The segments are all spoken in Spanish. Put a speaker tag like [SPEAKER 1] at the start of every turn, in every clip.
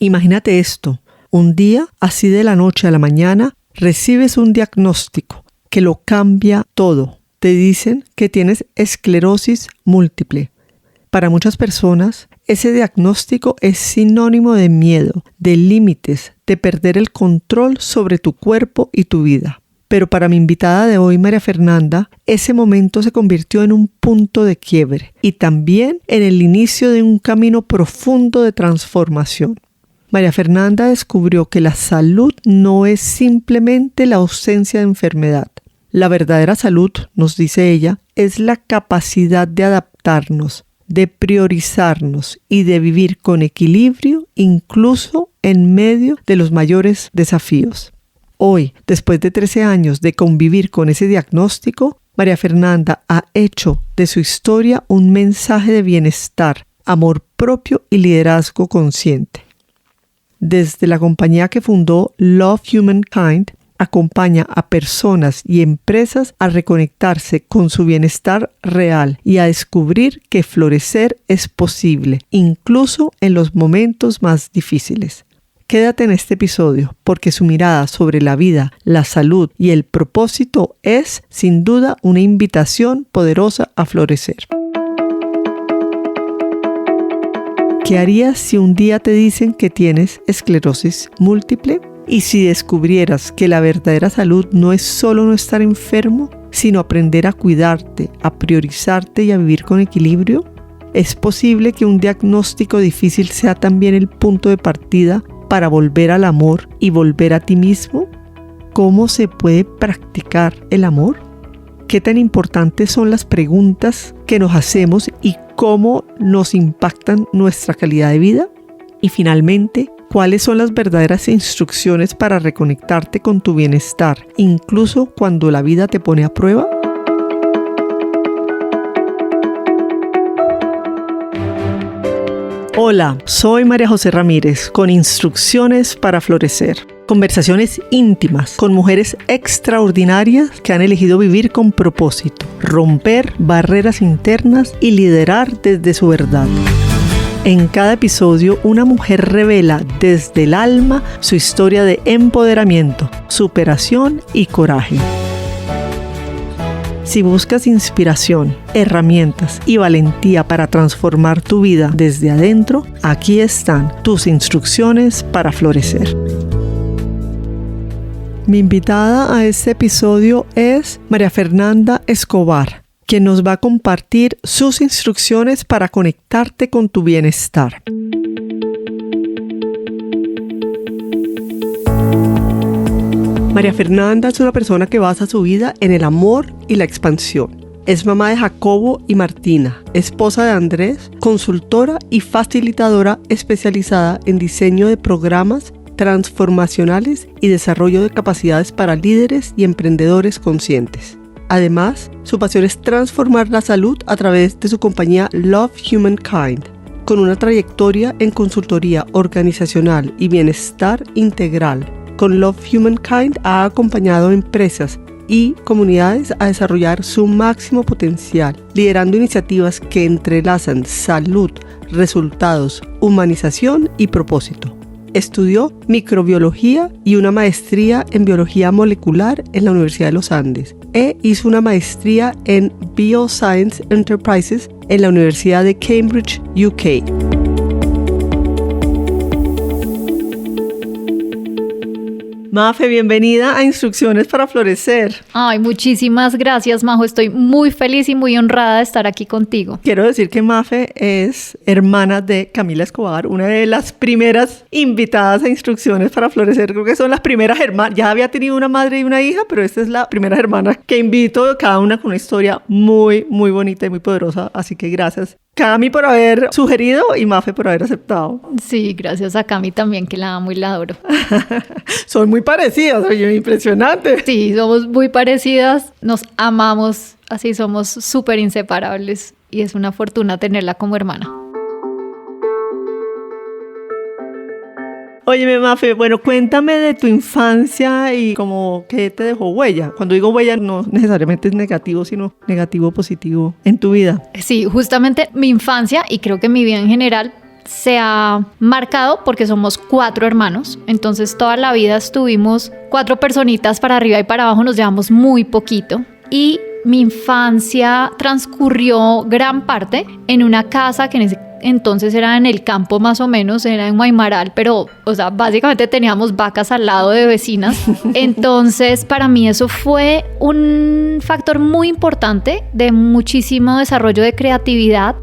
[SPEAKER 1] Imagínate esto, un día, así de la noche a la mañana, recibes un diagnóstico que lo cambia todo. Te dicen que tienes esclerosis múltiple. Para muchas personas, ese diagnóstico es sinónimo de miedo, de límites, de perder el control sobre tu cuerpo y tu vida. Pero para mi invitada de hoy, María Fernanda, ese momento se convirtió en un punto de quiebre y también en el inicio de un camino profundo de transformación. María Fernanda descubrió que la salud no es simplemente la ausencia de enfermedad. La verdadera salud, nos dice ella, es la capacidad de adaptarnos, de priorizarnos y de vivir con equilibrio incluso en medio de los mayores desafíos. Hoy, después de 13 años de convivir con ese diagnóstico, María Fernanda ha hecho de su historia un mensaje de bienestar, amor propio y liderazgo consciente. Desde la compañía que fundó Love Humankind, acompaña a personas y empresas a reconectarse con su bienestar real y a descubrir que florecer es posible, incluso en los momentos más difíciles. Quédate en este episodio porque su mirada sobre la vida, la salud y el propósito es, sin duda, una invitación poderosa a florecer. ¿Qué harías si un día te dicen que tienes esclerosis múltiple? ¿Y si descubrieras que la verdadera salud no es solo no estar enfermo, sino aprender a cuidarte, a priorizarte y a vivir con equilibrio? ¿Es posible que un diagnóstico difícil sea también el punto de partida para volver al amor y volver a ti mismo? ¿Cómo se puede practicar el amor? ¿Qué tan importantes son las preguntas que nos hacemos y cómo nos impactan nuestra calidad de vida? Y finalmente, ¿cuáles son las verdaderas instrucciones para reconectarte con tu bienestar, incluso cuando la vida te pone a prueba? Hola, soy María José Ramírez con Instrucciones para Florecer. Conversaciones íntimas con mujeres extraordinarias que han elegido vivir con propósito, romper barreras internas y liderar desde su verdad. En cada episodio, una mujer revela desde el alma su historia de empoderamiento, superación y coraje. Si buscas inspiración, herramientas y valentía para transformar tu vida desde adentro, aquí están tus instrucciones para florecer. Mi invitada a este episodio es María Fernanda Escobar, quien nos va a compartir sus instrucciones para conectarte con tu bienestar. María Fernanda es una persona que basa su vida en el amor y la expansión. Es mamá de Jacobo y Martina, esposa de Andrés, consultora y facilitadora especializada en diseño de programas transformacionales y desarrollo de capacidades para líderes y emprendedores conscientes. Además, su pasión es transformar la salud a través de su compañía Love Humankind, con una trayectoria en consultoría organizacional y bienestar integral. Con Love Humankind ha acompañado a empresas y comunidades a desarrollar su máximo potencial, liderando iniciativas que entrelazan salud, resultados, humanización y propósito. Estudió microbiología y una maestría en biología molecular en la Universidad de los Andes e hizo una maestría en Bioscience Enterprises en la Universidad de Cambridge, UK. Mafe, bienvenida a Instrucciones para Florecer.
[SPEAKER 2] Ay, muchísimas gracias, Majo. Estoy muy feliz y muy honrada de estar aquí contigo.
[SPEAKER 1] Quiero decir que Mafe es hermana de Camila Escobar, una de las primeras invitadas a Instrucciones para Florecer. Creo que son las primeras hermanas. Ya había tenido una madre y una hija, pero esta es la primera hermana que invito, cada una con una historia muy, muy bonita y muy poderosa. Así que gracias, Cami, por haber sugerido y Mafe por haber aceptado.
[SPEAKER 2] Sí, gracias a Cami también, que la amo y la adoro.
[SPEAKER 1] Son muy parecidas, oye, impresionante.
[SPEAKER 2] Sí, somos muy parecidas, nos amamos, así somos súper inseparables y es una fortuna tenerla como hermana.
[SPEAKER 1] Óyeme, Mafe, bueno, cuéntame de tu infancia y como qué te dejó huella. Cuando digo huella no necesariamente es negativo, sino negativo positivo en tu vida.
[SPEAKER 2] Sí, justamente mi infancia y creo que mi vida en general se ha marcado porque somos 4 hermanos, entonces toda la vida estuvimos 4 personitas para arriba y para abajo, nos llevamos muy poquito y mi infancia transcurrió gran parte en una casa que en ese entonces era en el campo más o menos, era en Guaymaral, pero, o sea, básicamente teníamos vacas al lado de vecinas. Entonces, para mí eso fue un factor muy importante de muchísimo desarrollo de creatividad,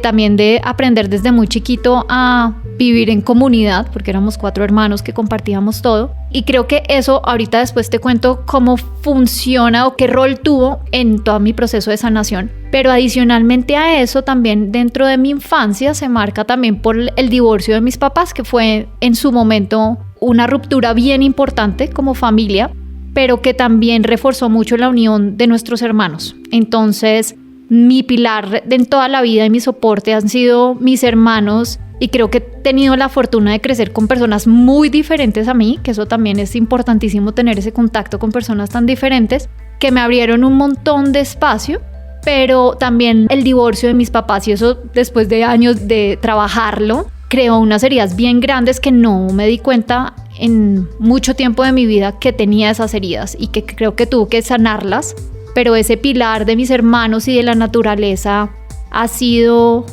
[SPEAKER 2] también de aprender desde muy chiquito a vivir en comunidad, porque éramos 4 hermanos que compartíamos todo. Y creo que eso, ahorita después te cuento cómo funciona o qué rol tuvo en todo mi proceso de sanación. Pero adicionalmente a eso, también dentro de mi infancia se marca también por el divorcio de mis papás, que fue en su momento una ruptura bien importante como familia, pero que también reforzó mucho la unión de nuestros hermanos. Entonces, mi pilar en toda la vida y mi soporte han sido mis hermanos, y creo que he tenido la fortuna de crecer con personas muy diferentes a mí, que eso también es importantísimo, tener ese contacto con personas tan diferentes, que me abrieron un montón de espacio. Pero también el divorcio de mis papás, y eso después de años de trabajarlo, creó unas heridas bien grandes que no me di cuenta en mucho tiempo de mi vida que tenía esas heridas, y que creo que tuve que sanarlas. Pero ese pilar de mis hermanos y de la naturaleza ha sido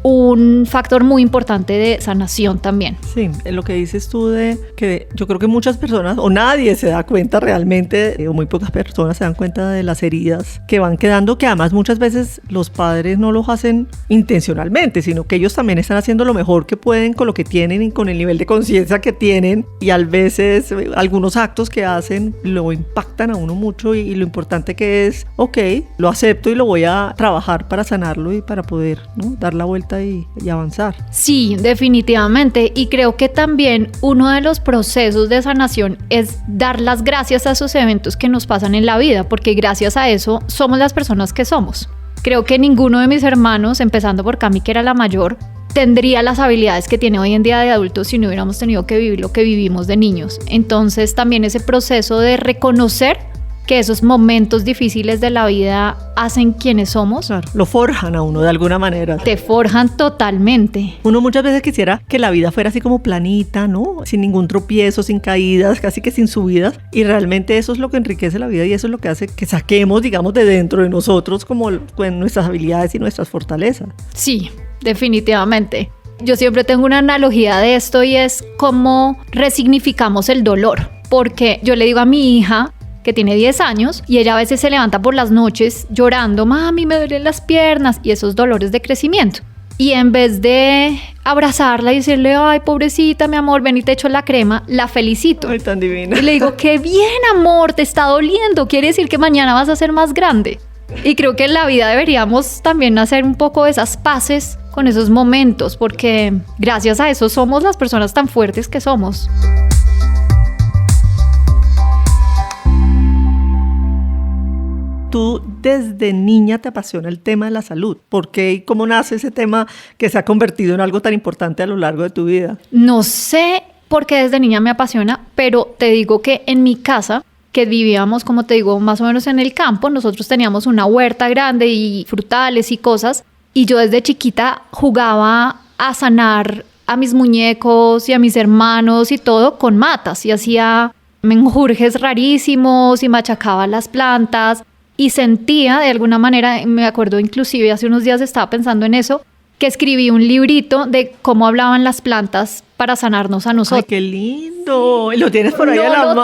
[SPEAKER 2] un factor muy importante de sanación también.
[SPEAKER 1] Sí, lo que dices tú de que yo creo que muchas personas o nadie se da cuenta realmente, o muy pocas personas se dan cuenta de las heridas que van quedando, que además muchas veces los padres no los hacen intencionalmente, sino que ellos también están haciendo lo mejor que pueden con lo que tienen y con el nivel de conciencia que tienen, y a veces algunos actos que hacen lo impactan a uno mucho, y lo importante que es, ok, lo acepto y lo voy a trabajar para sanarlo y para poder, ¿no?, dar la vuelta y avanzar.
[SPEAKER 2] Sí, definitivamente, y creo que también uno de los procesos de sanación es dar las gracias a esos eventos que nos pasan en la vida, porque gracias a eso somos las personas que somos. Creo que ninguno de mis hermanos, empezando por Cami, que era la mayor, tendría las habilidades que tiene hoy en día de adultos si no hubiéramos tenido que vivir lo que vivimos de niños. Entonces también ese proceso de reconocer que esos momentos difíciles de la vida hacen quienes somos.
[SPEAKER 1] Claro, lo forjan a uno de alguna manera.
[SPEAKER 2] Te forjan totalmente.
[SPEAKER 1] Uno muchas veces quisiera que la vida fuera así como planita, ¿no? Sin ningún tropiezo, sin caídas, casi que sin subidas. Y realmente eso es lo que enriquece la vida, y eso es lo que hace que saquemos, digamos, de dentro de nosotros como nuestras habilidades y nuestras fortalezas.
[SPEAKER 2] Sí, definitivamente. Yo siempre tengo una analogía de esto, y es cómo resignificamos el dolor. Porque yo le digo a mi hija, que tiene 10 años, y ella a veces se levanta por las noches llorando, mami, me duelen las piernas, y esos dolores de crecimiento. Y en vez de abrazarla y decirle, ay, pobrecita, mi amor, ven y te echo la crema, la felicito.
[SPEAKER 1] Ay, tan divina.
[SPEAKER 2] Y le digo, qué bien, amor, te está doliendo, quiere decir que mañana vas a ser más grande. Y creo que en la vida deberíamos también hacer un poco de esas paces con esos momentos, porque gracias a eso somos las personas tan fuertes que somos.
[SPEAKER 1] Tú desde niña te apasiona el tema de la salud. ¿Por qué y cómo nace ese tema que se ha convertido en algo tan importante a lo largo de tu vida?
[SPEAKER 2] No sé por qué desde niña me apasiona, pero te digo que en mi casa, que vivíamos, como te digo, más o menos en el campo, nosotros teníamos una huerta grande y frutales y cosas, y yo desde chiquita jugaba a sanar a mis muñecos y a mis hermanos y todo con matas, y hacía menjurjes rarísimos y machacaba las plantas. Y sentía de alguna manera, me acuerdo inclusive hace unos días estaba pensando en eso, que escribí un librito de cómo hablaban las plantas para sanarnos a nosotros.
[SPEAKER 1] ¡Ay, qué lindo! ¿Lo tienes por ahí
[SPEAKER 2] no
[SPEAKER 1] a la mano?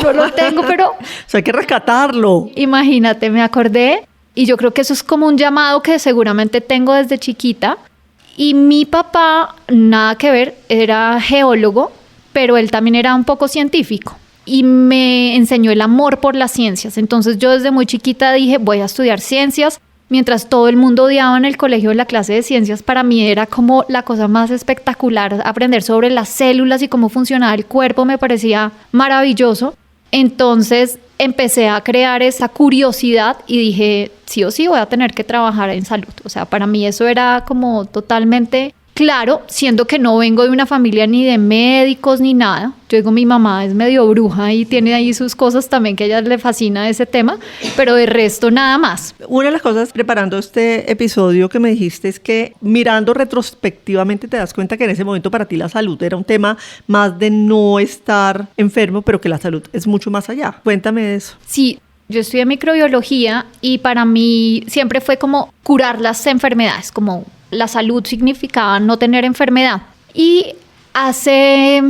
[SPEAKER 2] No lo tengo, pero...
[SPEAKER 1] O sea, hay que rescatarlo.
[SPEAKER 2] Imagínate, me acordé, y yo creo que eso es como un llamado que seguramente tengo desde chiquita. Y mi papá, nada que ver, era geólogo, pero él también era un poco científico. Y me enseñó el amor por las ciencias. Entonces yo desde muy chiquita dije, voy a estudiar ciencias. Mientras todo el mundo odiaba en el colegio la clase de ciencias, para mí era como la cosa más espectacular. Aprender sobre las células y cómo funcionaba el cuerpo me parecía maravilloso. Entonces empecé a crear esa curiosidad y dije, sí o sí voy a tener que trabajar en salud. O sea, para mí eso era como totalmente Claro, siendo que no vengo de una familia ni de médicos ni nada. Yo digo, mi mamá es medio bruja y tiene ahí sus cosas también que a ella le fascina ese tema, pero de resto nada más.
[SPEAKER 1] Una de las cosas preparando este episodio que me dijiste es que mirando retrospectivamente te das cuenta que en ese momento para ti la salud era un tema más de no estar enfermo, pero que la salud es mucho más allá. Cuéntame de eso.
[SPEAKER 2] Sí. Yo estudié microbiología y para mí siempre fue como curar las enfermedades, como la salud significaba no tener enfermedad. Y hace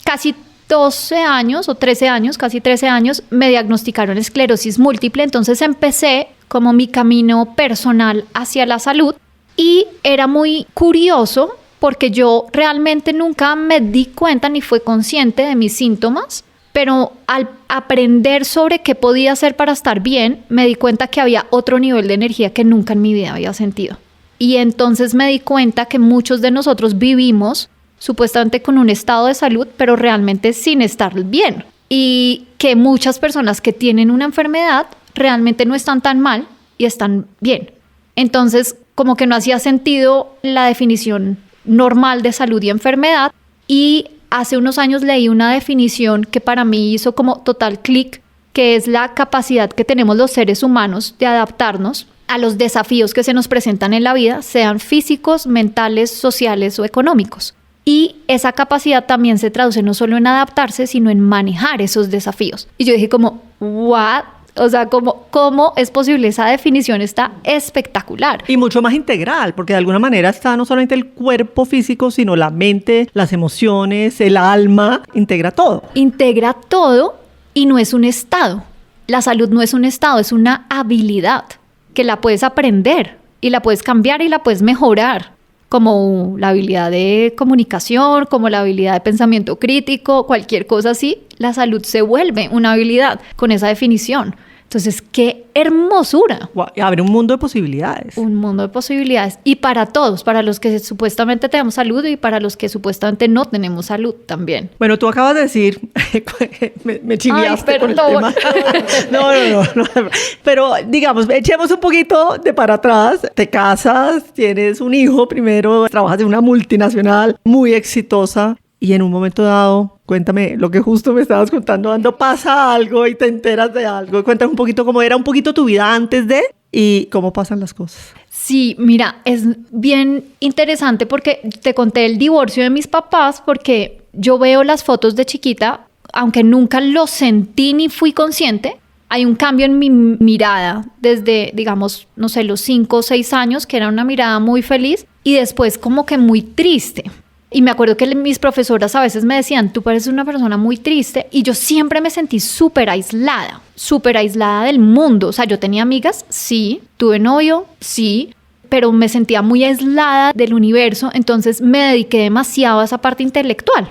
[SPEAKER 2] casi 12 años o 13 años, casi 13 años, me diagnosticaron esclerosis múltiple. Entonces empecé como mi camino personal hacia la salud y era muy curioso porque yo realmente nunca me di cuenta ni fui consciente de mis síntomas. Pero al aprender sobre qué podía hacer para estar bien, me di cuenta que había otro nivel de energía que nunca en mi vida había sentido. Y entonces me di cuenta que muchos de nosotros vivimos supuestamente con un estado de salud, pero realmente sin estar bien. Y que muchas personas que tienen una enfermedad realmente no están tan mal y están bien. Entonces, como que no hacía sentido la definición normal de salud y enfermedad. Y hace unos años leí una definición que para mí hizo como total clic, que es la capacidad que tenemos los seres humanos de adaptarnos a los desafíos que se nos presentan en la vida, sean físicos, mentales, sociales o económicos. Y esa capacidad también se traduce no solo en adaptarse, sino en manejar esos desafíos. Y yo dije como, ¿what? O sea, ¿cómo es posible? Esa definición está espectacular.
[SPEAKER 1] Y mucho más integral, porque de alguna manera está no solamente el cuerpo físico, sino la mente, las emociones, el alma, integra todo.
[SPEAKER 2] Integra todo y no es un estado. La salud no es un estado, es una habilidad que la puedes aprender y la puedes cambiar y la puedes mejorar, como la habilidad de comunicación, como la habilidad de pensamiento crítico, cualquier cosa así. La salud se vuelve una habilidad con esa definición. Entonces, ¡qué hermosura!
[SPEAKER 1] Wow, abre un mundo de posibilidades.
[SPEAKER 2] Un mundo de posibilidades. Y para todos, para los que supuestamente tenemos salud y para los que supuestamente no tenemos salud también.
[SPEAKER 1] Bueno, tú acabas de decir, me chiviaste con el tema. No. Pero, digamos, echemos un poquito de para atrás. Te casas, tienes un hijo primero, trabajas en una multinacional muy exitosa. Y en un momento dado, cuéntame lo que justo me estabas contando, cuando pasa algo y te enteras de algo. Cuéntame un poquito cómo era un poquito tu vida antes de y cómo pasan las cosas.
[SPEAKER 2] Sí, mira, es bien interesante porque te conté el divorcio de mis papás porque yo veo las fotos de chiquita, aunque nunca lo sentí ni fui consciente. Hay un cambio en mi mirada desde, digamos, no sé, los 5 o 6 años, que era una mirada muy feliz y después como que muy triste. Y me acuerdo que mis profesoras a veces me decían, tú pareces una persona muy triste. Y yo siempre me sentí súper aislada del mundo. O sea, yo tenía amigas, sí. Tuve novio, sí. Pero me sentía muy aislada del universo. Entonces me dediqué demasiado a esa parte intelectual.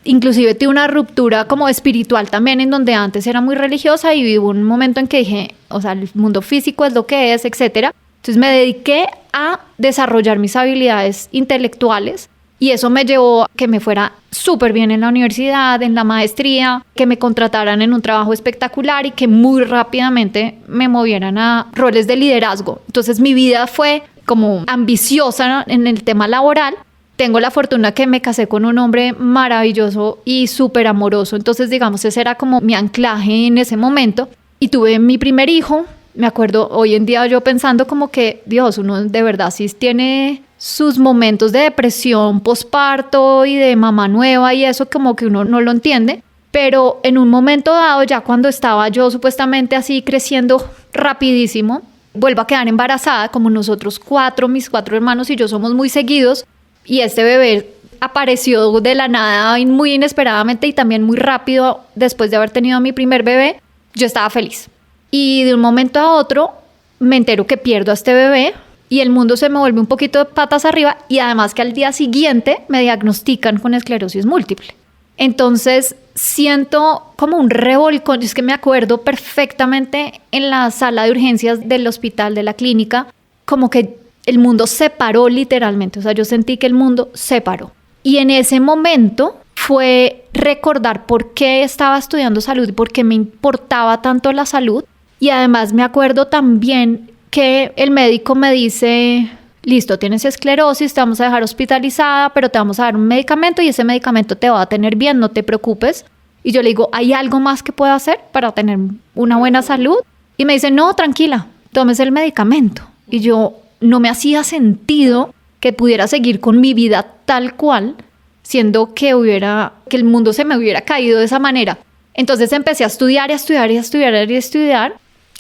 [SPEAKER 2] Inclusive tuve una ruptura como espiritual también, en donde antes era muy religiosa y viví un momento en que dije, o sea, el mundo físico es lo que es, etc. Entonces me dediqué a desarrollar mis habilidades intelectuales. Y eso me llevó a que me fuera súper bien en la universidad, en la maestría, que me contrataran en un trabajo espectacular y que muy rápidamente me movieran a roles de liderazgo. Entonces mi vida fue como ambiciosa en el tema laboral. Tengo la fortuna que me casé con un hombre maravilloso y súper amoroso. Entonces, digamos, ese era como mi anclaje en ese momento. Y tuve mi primer hijo. Me acuerdo hoy en día yo pensando como que, Dios, uno de verdad sí tiene sus momentos de depresión posparto y de mamá nueva y eso como que uno no lo entiende. Pero en un momento dado, ya cuando estaba yo supuestamente así creciendo rapidísimo, vuelvo a quedar embarazada, como nosotros mis 4 hermanos y yo somos muy seguidos. Y este bebé apareció de la nada muy inesperadamente y también muy rápido después de haber tenido a mi primer bebé. Yo estaba feliz. Y de un momento a otro me entero que pierdo a este bebé y el mundo se me vuelve un poquito de patas arriba y además que al día siguiente me diagnostican con esclerosis múltiple. Entonces siento como un revolcón. Es que me acuerdo perfectamente en la sala de urgencias del hospital, de la clínica, como que el mundo se paró literalmente. O sea, yo sentí que el mundo se paró. Y en ese momento fue recordar por qué estaba estudiando salud y por qué me importaba tanto la salud. Y además me acuerdo también que el médico me dice, listo, tienes esclerosis, te vamos a dejar hospitalizada, pero te vamos a dar un medicamento y ese medicamento te va a tener bien, no te preocupes. Y yo le digo, ¿hay algo más que puedo hacer para tener una buena salud? Y me dice, no, tranquila, tómese el medicamento. Y yo, no me hacía sentido que pudiera seguir con mi vida tal cual, siendo que el mundo se me hubiera caído de esa manera. Entonces empecé a estudiar,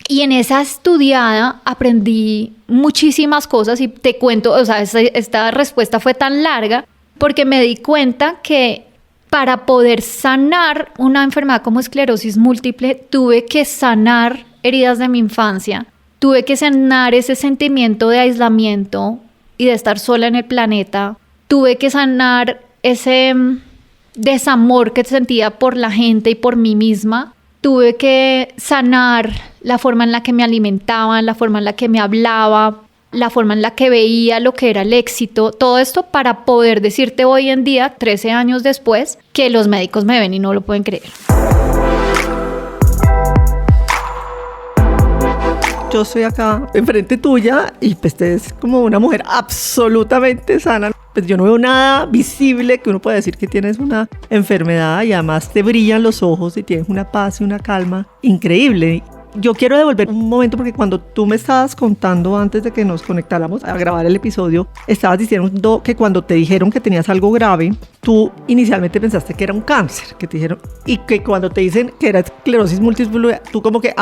[SPEAKER 2] y en esa estudiada aprendí muchísimas cosas y te cuento, o sea, esta respuesta fue tan larga porque me di cuenta que para poder sanar una enfermedad como esclerosis múltiple, tuve que sanar heridas de mi infancia, tuve que sanar ese sentimiento de aislamiento y de estar sola en el planeta, tuve que sanar ese desamor que sentía por la gente y por mí misma, tuve que sanar la forma en la que me alimentaban, la forma en la que me hablaba, la forma en la que veía lo que era el éxito, todo esto para poder decirte hoy en día, 13 años después, que los médicos me ven y no lo pueden creer.
[SPEAKER 1] Yo estoy acá enfrente tuya y pues te ves como una mujer absolutamente sana. Pues yo no veo nada visible que uno pueda decir que tienes una enfermedad y además te brillan los ojos y tienes una paz y una calma increíble. Yo quiero devolver un momento porque cuando tú me estabas contando antes de que nos conectáramos a grabar el episodio, estabas diciendo que cuando te dijeron que tenías algo grave, tú inicialmente pensaste que era un cáncer, que te dijeron, y que cuando te dicen que era esclerosis múltiple, tú como que,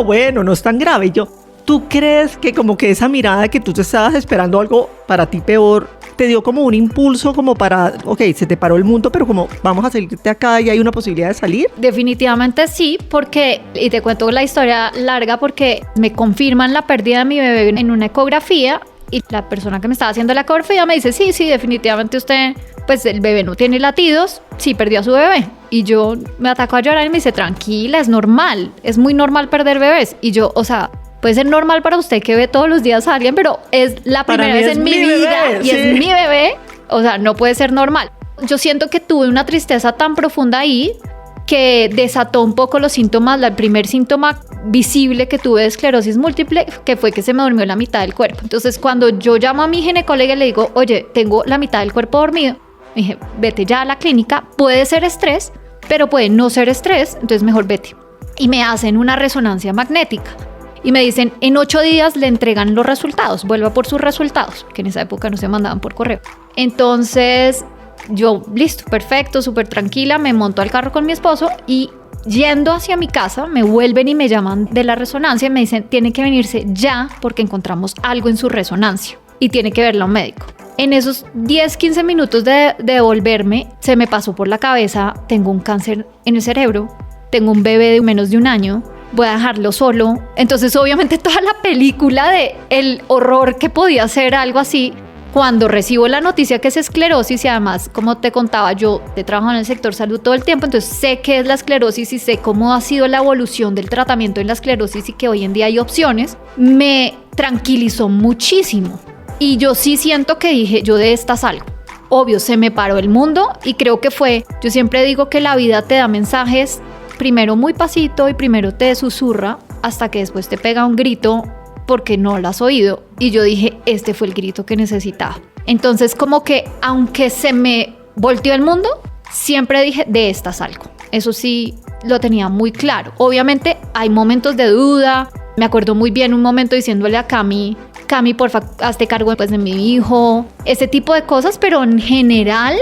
[SPEAKER 1] bueno, no es tan grave. Y yo, ¿tú crees que como que esa mirada de que tú te estabas esperando algo para ti peor, te dio como un impulso como para, ok, se te paró el mundo, pero como vamos a salirte acá y hay una posibilidad de salir?
[SPEAKER 2] Definitivamente sí, porque, y te cuento la historia larga, porque me confirman la pérdida de mi bebé en una ecografía y la persona que me estaba haciendo la ecografía me dice, sí, definitivamente usted, pues el bebé no tiene latidos, sí perdió a su bebé. Y yo me ataco a llorar y me dice, tranquila, es normal, es muy normal perder bebés. Y yo, o sea, puede ser normal para usted que ve todos los días a alguien, pero es la primera vez en mi vida y es mi bebé, o sea, no puede ser normal. Yo siento que tuve una tristeza tan profunda ahí que desató un poco los síntomas. El primer síntoma visible que tuve de esclerosis múltiple, que fue que se me durmió la mitad del cuerpo. Entonces, cuando yo llamo a mi ginecóloga y le digo, oye, tengo la mitad del cuerpo dormido, me dije, vete ya a la clínica, puede ser estrés, pero puede no ser estrés, entonces mejor vete. Y me hacen una resonancia magnética. Y me dicen, en 8 días le entregan los resultados, vuelva por sus resultados, que en esa época no se mandaban por correo. Entonces, yo, listo, perfecto, súper tranquila, me monto al carro con mi esposo y yendo hacia mi casa, me vuelven y me llaman de la resonancia y me dicen, tiene que venirse ya porque encontramos algo en su resonancia y tiene que verlo a un médico. En esos 10-15 minutos de volverme, se me pasó por la cabeza, tengo un cáncer en el cerebro, tengo un bebé de menos de 1 año, voy a dejarlo solo. Entonces, obviamente, toda la película de el horror que podía ser algo así, cuando recibo la noticia que es esclerosis, y además, como te contaba, yo he trabajado en el sector salud todo el tiempo, entonces sé qué es la esclerosis y sé cómo ha sido la evolución del tratamiento en la esclerosis y que hoy en día hay opciones, me tranquilizó muchísimo. Y yo sí siento que dije, yo de esta salgo. Obvio, se me paró el mundo y creo que yo siempre digo que la vida te da mensajes primero muy pasito y primero te susurra hasta que después te pega un grito porque no lo has oído. Y yo dije, este fue el grito que necesitaba. Entonces, como que aunque se me volteó el mundo, siempre dije, de esta salgo. Eso sí lo tenía muy claro. Obviamente hay momentos de duda. Me acuerdo muy bien un momento diciéndole a Cami, porfa, hazte cargo pues, de mi hijo. Ese tipo de cosas, pero en general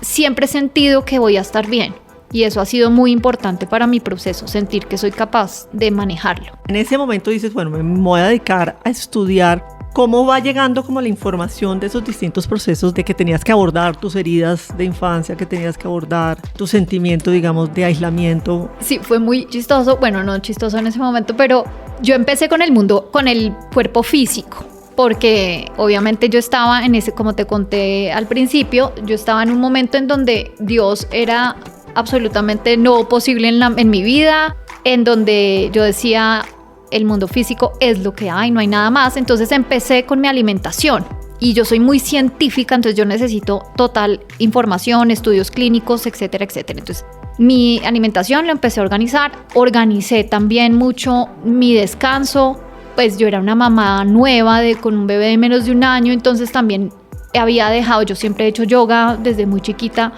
[SPEAKER 2] siempre he sentido que voy a estar bien. Y eso ha sido muy importante para mi proceso, sentir que soy capaz de manejarlo.
[SPEAKER 1] En ese momento dices, bueno, me voy a dedicar a estudiar cómo va llegando como la información de esos distintos procesos de que tenías que abordar tus heridas de infancia, que tenías que abordar tu sentimiento, digamos, de aislamiento.
[SPEAKER 2] Sí, fue muy chistoso, bueno, no chistoso en ese momento, pero yo empecé con el mundo, con el cuerpo físico. Porque obviamente yo estaba en ese, como te conté al principio, yo estaba en un momento en donde Dios era absolutamente no posible en mi vida, en donde yo decía, el mundo físico es lo que hay, no hay nada más. Entonces empecé con mi alimentación y yo soy muy científica, entonces yo necesito total información, estudios clínicos, etcétera, etcétera. Entonces mi alimentación la empecé a organizar, organicé también mucho mi descanso, pues yo era una mamá nueva con un bebé de menos de un año, entonces también había dejado, yo siempre he hecho yoga desde muy chiquita,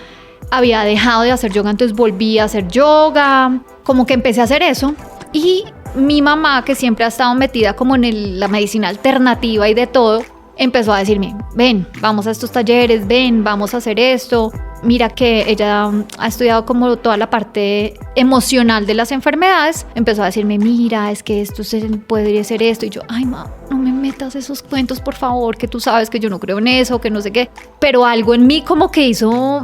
[SPEAKER 2] había dejado de hacer yoga, entonces volví a hacer yoga, como que empecé a hacer eso. Y mi mamá, que siempre ha estado metida como en la medicina alternativa y de todo, empezó a decirme, ven, vamos a estos talleres, ven, vamos a hacer esto. Mira que ella ha estudiado como toda la parte emocional de las enfermedades. Empezó a decirme, mira, es que esto podría ser esto. Y yo, ay, ma, no me metas esos cuentos, por favor, que tú sabes que yo no creo en eso, que no sé qué. Pero algo en mí como que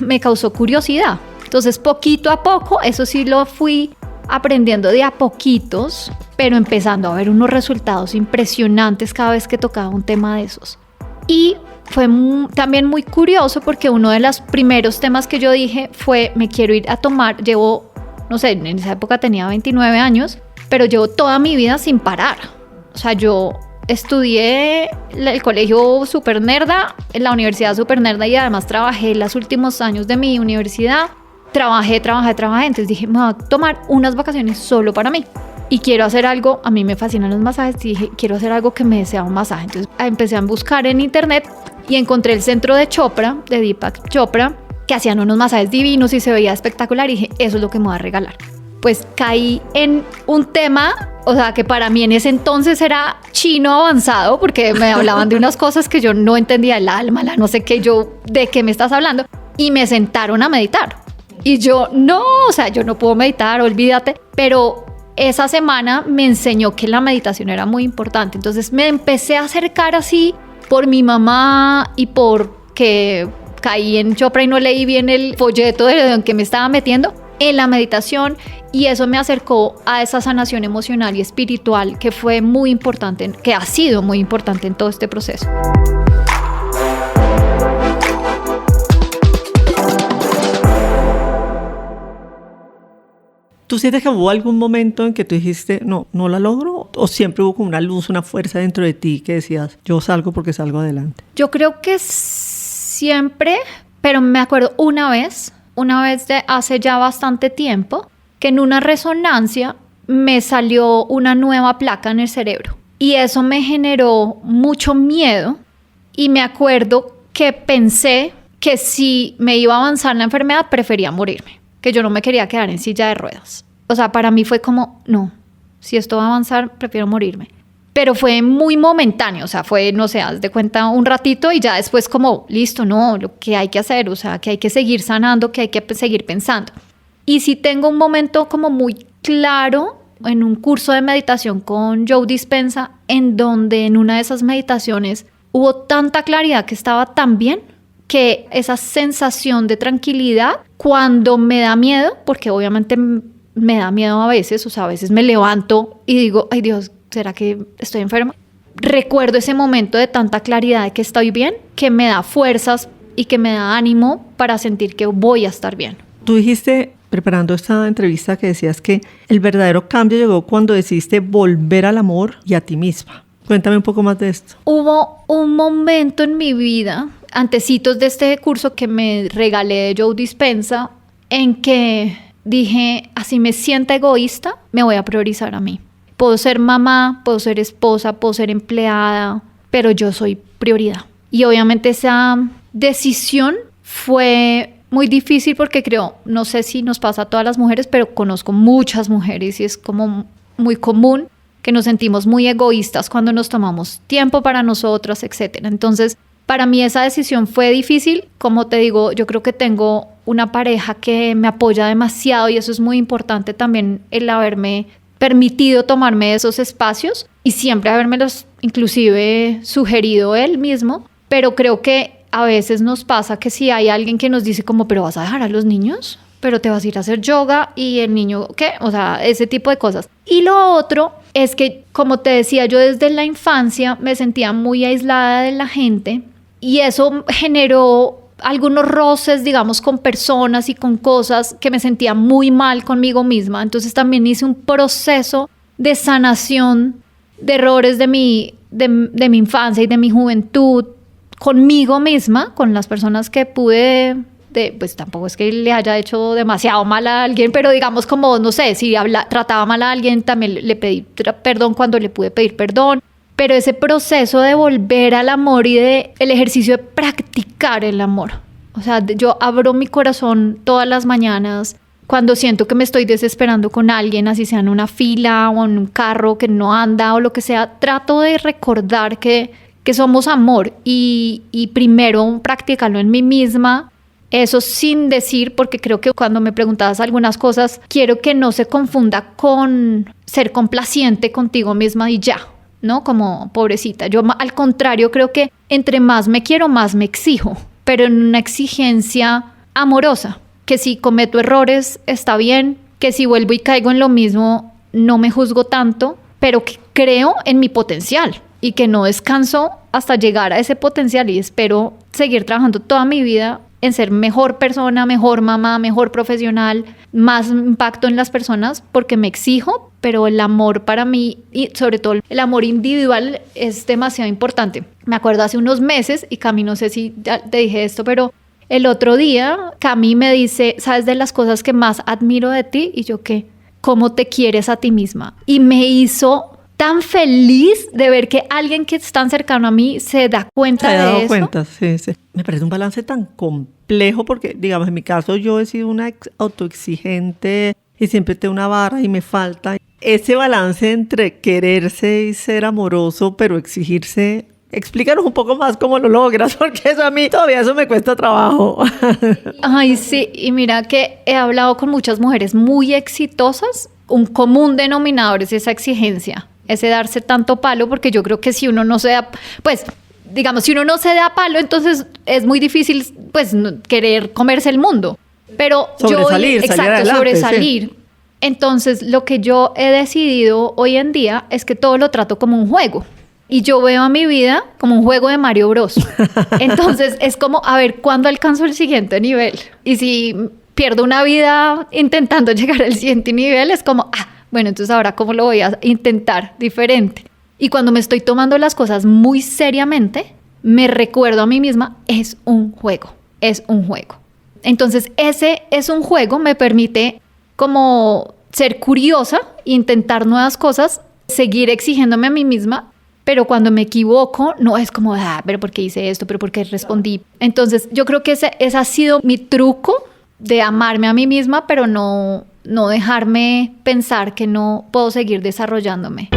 [SPEAKER 2] me causó curiosidad. Entonces, poquito a poco, eso sí lo fui aprendiendo de a poquitos, pero empezando a ver unos resultados impresionantes cada vez que tocaba un tema de esos. Y fue también muy curioso porque uno de los primeros temas que yo dije fue, me quiero ir a tomar, llevo, no sé, en esa época tenía 29 años, pero llevo toda mi vida sin parar. O sea, yo estudié el colegio super nerda, en la universidad super nerda, y además trabajé los últimos años de mi universidad. Trabajé, entonces dije, me voy a tomar unas vacaciones solo para mí. Y quiero hacer algo, a mí me fascinan los masajes, y dije, quiero hacer algo que me sea un masaje. Entonces empecé a buscar en internet y encontré el centro de Chopra, de Deepak Chopra, que hacían unos masajes divinos y se veía espectacular, y dije, eso es lo que me voy a regalar. Pues caí en un tema, o sea, que para mí en ese entonces era chino avanzado, porque me hablaban de unas cosas que yo no entendía, el alma, la no sé qué, yo, ¿de qué me estás hablando? Y me sentaron a meditar. Y yo, no, o sea, yo no puedo meditar, olvídate, pero esa semana me enseñó que la meditación era muy importante. Entonces me empecé a acercar así por mi mamá y porque caí en Chopra y no leí bien el folleto de que me estaba metiendo en la meditación, y eso me acercó a esa sanación emocional y espiritual que fue muy importante, que ha sido muy importante en todo este proceso.
[SPEAKER 1] ¿Tú sientes que hubo algún momento en que tú dijiste, no la logro? ¿O siempre hubo como una luz, una fuerza dentro de ti que decías, yo salgo porque salgo adelante?
[SPEAKER 2] Yo creo que siempre, pero me acuerdo una vez de hace ya bastante tiempo, que en una resonancia me salió una nueva placa en el cerebro. Y eso me generó mucho miedo. Y me acuerdo que pensé que si me iba a avanzar la enfermedad, prefería morirme, que yo no me quería quedar en silla de ruedas. O sea, para mí fue como, no, si esto va a avanzar, prefiero morirme. Pero fue muy momentáneo, o sea, fue, no sé, haz de cuenta un ratito y ya después como, listo, no, lo que hay que hacer, o sea, que hay que seguir sanando, que hay que seguir pensando. Y sí tengo un momento como muy claro en un curso de meditación con Joe Dispenza, en donde en una de esas meditaciones hubo tanta claridad, que estaba tan bien, que esa sensación de tranquilidad, cuando me da miedo, porque obviamente me da miedo a veces, o sea, a veces me levanto y digo, ay Dios, ¿será que estoy enferma? Recuerdo ese momento de tanta claridad de que estoy bien, que me da fuerzas y que me da ánimo para sentir que voy a estar bien.
[SPEAKER 1] Tú dijiste, preparando esta entrevista, que decías que el verdadero cambio llegó cuando decidiste volver al amor y a ti misma. Cuéntame un poco más de esto.
[SPEAKER 2] Hubo un momento en mi vida, antecitos de este curso que me regalé de Joe Dispenza, en que dije, así me sienta egoísta, me voy a priorizar a mí. Puedo ser mamá, puedo ser esposa, puedo ser empleada, pero yo soy prioridad. Y obviamente esa decisión fue muy difícil porque creo, no sé si nos pasa a todas las mujeres, pero conozco muchas mujeres y es como muy común que nos sentimos muy egoístas cuando nos tomamos tiempo para nosotras, etc. Entonces, para mí esa decisión fue difícil. Como te digo, yo creo que tengo una pareja que me apoya demasiado y eso es muy importante también, el haberme permitido tomarme esos espacios y siempre habérmelos inclusive sugerido él mismo. Pero creo que a veces nos pasa que si hay alguien que nos dice como, pero ¿vas a dejar a los niños? ¿Pero te vas a ir a hacer yoga? ¿Y el niño qué? O sea, ese tipo de cosas. Y lo otro es que, como te decía, yo desde la infancia me sentía muy aislada de la gente y eso generó algunos roces, digamos, con personas y con cosas que me sentía muy mal conmigo misma. Entonces también hice un proceso de sanación de errores de mi infancia y de mi juventud conmigo misma, con las personas que pude pues tampoco es que le haya hecho demasiado mal a alguien, pero digamos como, no sé, si trataba mal a alguien, también le pedí perdón cuando le pude pedir perdón. Pero ese proceso de volver al amor y el ejercicio de practicar el amor. O sea, yo abro mi corazón todas las mañanas cuando siento que me estoy desesperando con alguien, así sea en una fila o en un carro que no anda o lo que sea. Trato de recordar que somos amor y primero practicarlo en mí misma. Eso sin decir, porque creo que cuando me preguntabas algunas cosas, quiero que no se confunda con ser complaciente contigo misma y ya, ¿no? Como pobrecita. Yo al contrario creo que entre más me quiero, más me exijo, pero en una exigencia amorosa, que si cometo errores está bien, que si vuelvo y caigo en lo mismo no me juzgo tanto, pero que creo en mi potencial y que no descanso hasta llegar a ese potencial y espero seguir trabajando toda mi vida en ser mejor persona, mejor mamá, mejor profesional, más impacto en las personas porque me exijo, pero el amor para mí y sobre todo el amor individual es demasiado importante. Me acuerdo hace unos meses, y Cami, no sé si ya te dije esto, pero el otro día Cami me dice, ¿sabes de las cosas que más admiro de ti? Y yo, ¿qué? ¿Cómo te quieres a ti misma? Y me hizo tan feliz de ver que alguien que es tan cercano a mí se da cuenta de eso. Se ha dado cuenta,
[SPEAKER 1] sí. Me parece un balance tan complejo porque, digamos, en mi caso yo he sido una autoexigente y siempre tengo una barra y me falta. Ese balance entre quererse y ser amoroso, pero exigirse. Explícanos un poco más cómo lo logras, porque eso a mí todavía eso me cuesta trabajo.
[SPEAKER 2] Ay, sí, y mira que he hablado con muchas mujeres muy exitosas. Un común denominador es esa exigencia. Ese darse tanto palo, porque yo creo que si uno no se da, pues, digamos, si uno no se da palo, entonces es muy difícil, pues, querer comerse el mundo. Pero
[SPEAKER 1] sobresalir.
[SPEAKER 2] Sí. Entonces, lo que yo he decidido hoy en día es que todo lo trato como un juego. Y yo veo a mi vida como un juego de Mario Bros. Entonces, es como, a ver, ¿cuándo alcanzo el siguiente nivel? Y si pierdo una vida intentando llegar al siguiente nivel, es como, bueno, entonces ahora ¿cómo lo voy a intentar diferente? Y cuando me estoy tomando las cosas muy seriamente, me recuerdo a mí misma, es un juego. Entonces ese es un juego, me permite como ser curiosa, intentar nuevas cosas, seguir exigiéndome a mí misma, pero cuando me equivoco, no es como, pero ¿por qué hice esto? ¿Pero por qué respondí? Entonces yo creo que ese ha sido mi truco de amarme a mí misma, pero no dejarme pensar que no puedo seguir desarrollándome.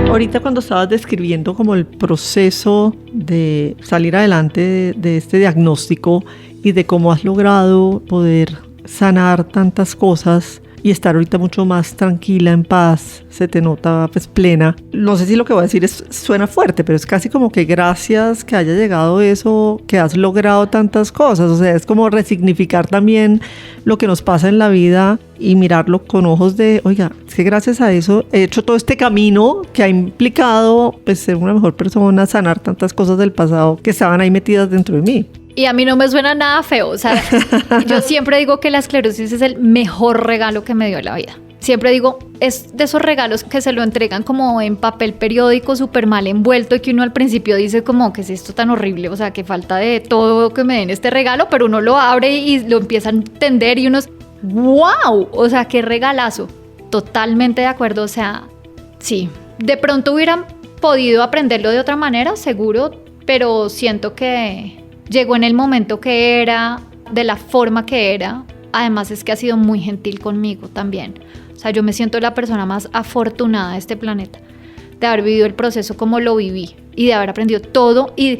[SPEAKER 1] Ahorita cuando estabas describiendo como el proceso de salir adelante de este diagnóstico y de cómo has logrado poder sanar tantas cosas y estar ahorita mucho más tranquila, en paz, se te nota pues plena. No sé si lo que voy a decir suena fuerte, pero es casi como que gracias que haya llegado eso, que has logrado tantas cosas. O sea, es como resignificar también lo que nos pasa en la vida y mirarlo con ojos de, oiga, es que gracias a eso he hecho todo este camino que ha implicado pues ser una mejor persona, sanar tantas cosas del pasado que estaban ahí metidas dentro de mí.
[SPEAKER 2] Y a mí no me suena nada feo, o sea, yo siempre digo que la esclerosis es el mejor regalo que me dio la vida. Siempre digo, es de esos regalos que se lo entregan como en papel periódico súper mal envuelto y que uno al principio dice como, ¿qué es esto tan horrible? O sea, que falta de todo que me den este regalo, pero uno lo abre y lo empieza a entender y uno es, ¡wow! O sea, qué regalazo. Totalmente de acuerdo, o sea, sí. De pronto hubieran podido aprenderlo de otra manera, seguro, pero siento que llegó en el momento que era, de la forma que era. Además es que ha sido muy gentil conmigo también. O sea, yo me siento la persona más afortunada de este planeta, de haber vivido el proceso como lo viví y de haber aprendido todo y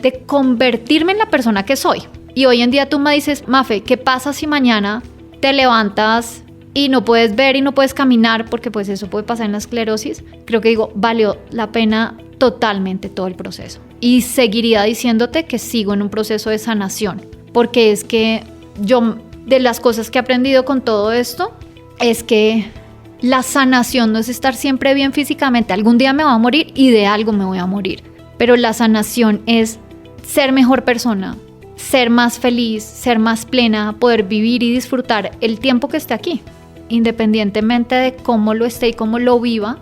[SPEAKER 2] de convertirme en la persona que soy. Y hoy en día tú me dices, Mafe, ¿qué pasa si mañana te levantas y no puedes ver y no puedes caminar? Porque pues eso puede pasar en la esclerosis. Creo que digo, valió la pena totalmente todo el proceso. Y seguiría diciéndote que sigo en un proceso de sanación, porque es que yo, de las cosas que he aprendido con todo esto, es que la sanación no es estar siempre bien físicamente. Algún día me voy a morir y de algo me voy a morir. Pero la sanación es ser mejor persona, ser más feliz, ser más plena, poder vivir y disfrutar el tiempo que esté aquí, independientemente de cómo lo esté y cómo lo viva.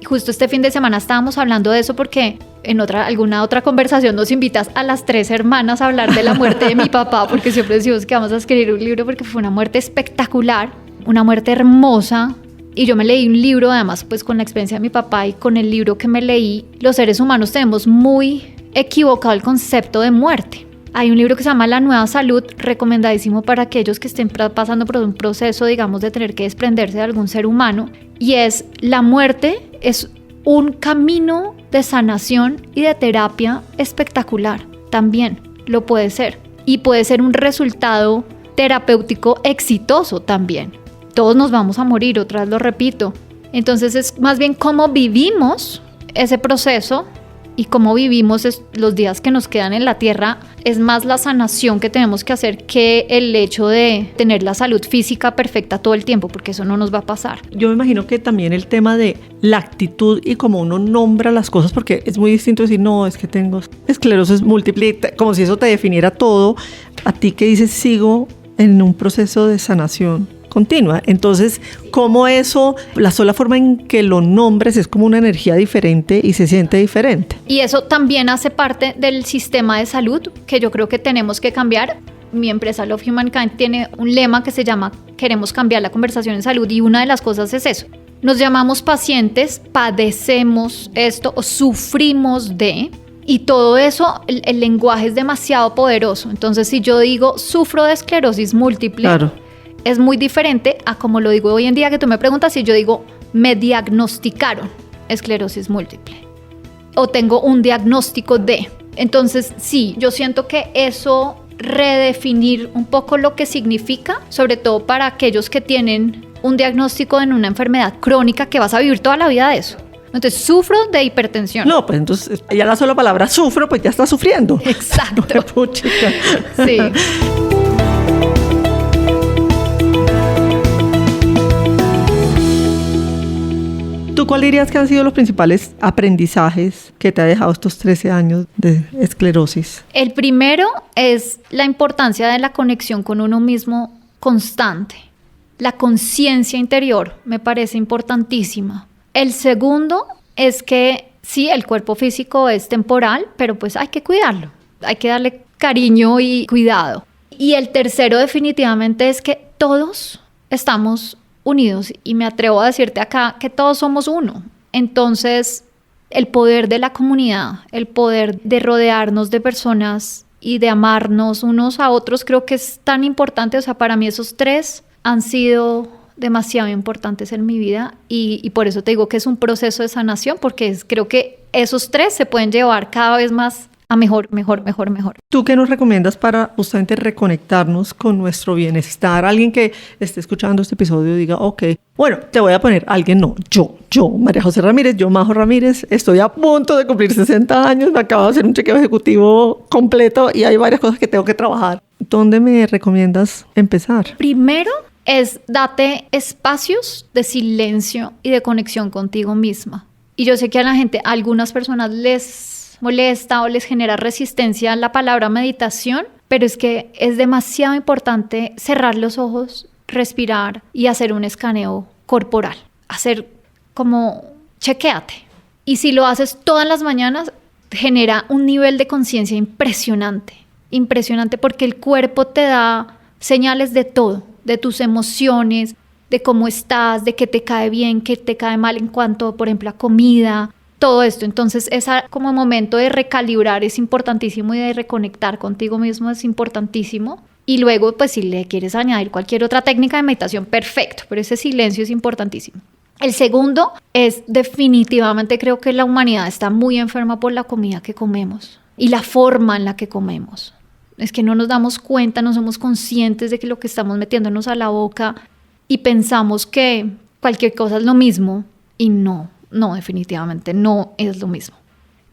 [SPEAKER 2] Justo este fin de semana estábamos hablando de eso porque en alguna otra conversación nos invitas a las 3 hermanas a hablar de la muerte de mi papá, porque siempre decimos que vamos a escribir un libro porque fue una muerte espectacular, una muerte hermosa. Y yo me leí un libro, además, pues con la experiencia de mi papá y con el libro que me leí, los seres humanos tenemos muy equivocado el concepto de muerte. Hay un libro que se llama La Nueva Salud, recomendadísimo para aquellos que estén pasando por un proceso, digamos, de tener que desprenderse de algún ser humano. Y es, la muerte es un camino de sanación y de terapia espectacular. También lo puede ser. Y puede ser un resultado terapéutico exitoso también. Todos nos vamos a morir, otra vez lo repito. Entonces es más bien cómo vivimos ese proceso y cómo vivimos los días que nos quedan en la tierra. Es más la sanación que tenemos que hacer que el hecho de tener la salud física perfecta todo el tiempo, porque eso no nos va a pasar.
[SPEAKER 1] Yo me imagino que también el tema de la actitud y cómo uno nombra las cosas, porque es muy distinto decir, no, es que tengo esclerosis múltiple, como si eso te definiera todo, a ti que dices, sigo en un proceso de sanación continua. Entonces, como eso, la sola forma en que lo nombres es como una energía diferente y se siente diferente.
[SPEAKER 2] Y eso también hace parte del sistema de salud que yo creo que tenemos que cambiar. Mi empresa Love Humankind tiene un lema que se llama queremos cambiar la conversación en salud, y una de las cosas es eso. Nos llamamos pacientes, padecemos esto o sufrimos de, y todo eso, el lenguaje es demasiado poderoso. Entonces, si yo digo sufro de esclerosis múltiple,
[SPEAKER 1] claro,
[SPEAKER 2] es muy diferente a como lo digo hoy en día, que tú me preguntas si yo digo me diagnosticaron esclerosis múltiple o tengo un diagnóstico de. Entonces sí, yo siento que eso, redefinir un poco lo que significa, sobre todo para aquellos que tienen un diagnóstico en una enfermedad crónica que vas a vivir toda la vida de eso. Entonces, sufro de hipertensión.
[SPEAKER 1] No, pues entonces ya la sola palabra sufro, pues ya está sufriendo.
[SPEAKER 2] Exacto.
[SPEAKER 1] Puchica.
[SPEAKER 2] Sí.
[SPEAKER 1] ¿Tú cuál dirías que han sido los principales aprendizajes que te ha dejado estos 13 años de esclerosis?
[SPEAKER 2] El primero es la importancia de la conexión con uno mismo constante. La conciencia interior me parece importantísima. El segundo es que sí, el cuerpo físico es temporal, pero pues hay que cuidarlo. Hay que darle cariño y cuidado. Y el tercero definitivamente es que todos estamos unidos, y me atrevo a decirte acá que todos somos uno. Entonces, el poder de la comunidad, el poder de rodearnos de personas y de amarnos unos a otros, creo que es tan importante. O sea, para mí esos 3 han sido demasiado importantes en mi vida, y por eso te digo que es un proceso de sanación, porque creo que esos 3 se pueden llevar cada vez más a mejor.
[SPEAKER 1] ¿Tú qué nos recomiendas para justamente reconectarnos con nuestro bienestar? Alguien que esté escuchando este episodio diga, ok, bueno, te voy a poner alguien, no, yo, María José Ramírez, yo, Majo Ramírez, estoy a punto de cumplir 60 años, me acabo de hacer un chequeo ejecutivo completo y hay varias cosas que tengo que trabajar. ¿Dónde me recomiendas empezar?
[SPEAKER 2] Primero es date espacios de silencio y de conexión contigo misma. Y yo sé que a la gente, a algunas personas les molesta o les genera resistencia a la palabra meditación, pero es que es demasiado importante cerrar los ojos, respirar y hacer un escaneo corporal. Hacer como chequéate. Y si lo haces todas las mañanas, genera un nivel de conciencia impresionante. Impresionante, porque el cuerpo te da señales de todo, de tus emociones, de cómo estás, de qué te cae bien, qué te cae mal en cuanto, por ejemplo, a comida, todo esto. Entonces, ese como momento de recalibrar es importantísimo, y de reconectar contigo mismo es importantísimo. Y luego, pues si le quieres añadir cualquier otra técnica de meditación, perfecto, pero ese silencio es importantísimo. El segundo es, definitivamente creo que la humanidad está muy enferma por la comida que comemos y la forma en la que comemos. Es que no nos damos cuenta, no somos conscientes de que lo que estamos metiéndonos a la boca, y pensamos que cualquier cosa es lo mismo, y no, definitivamente no es lo mismo.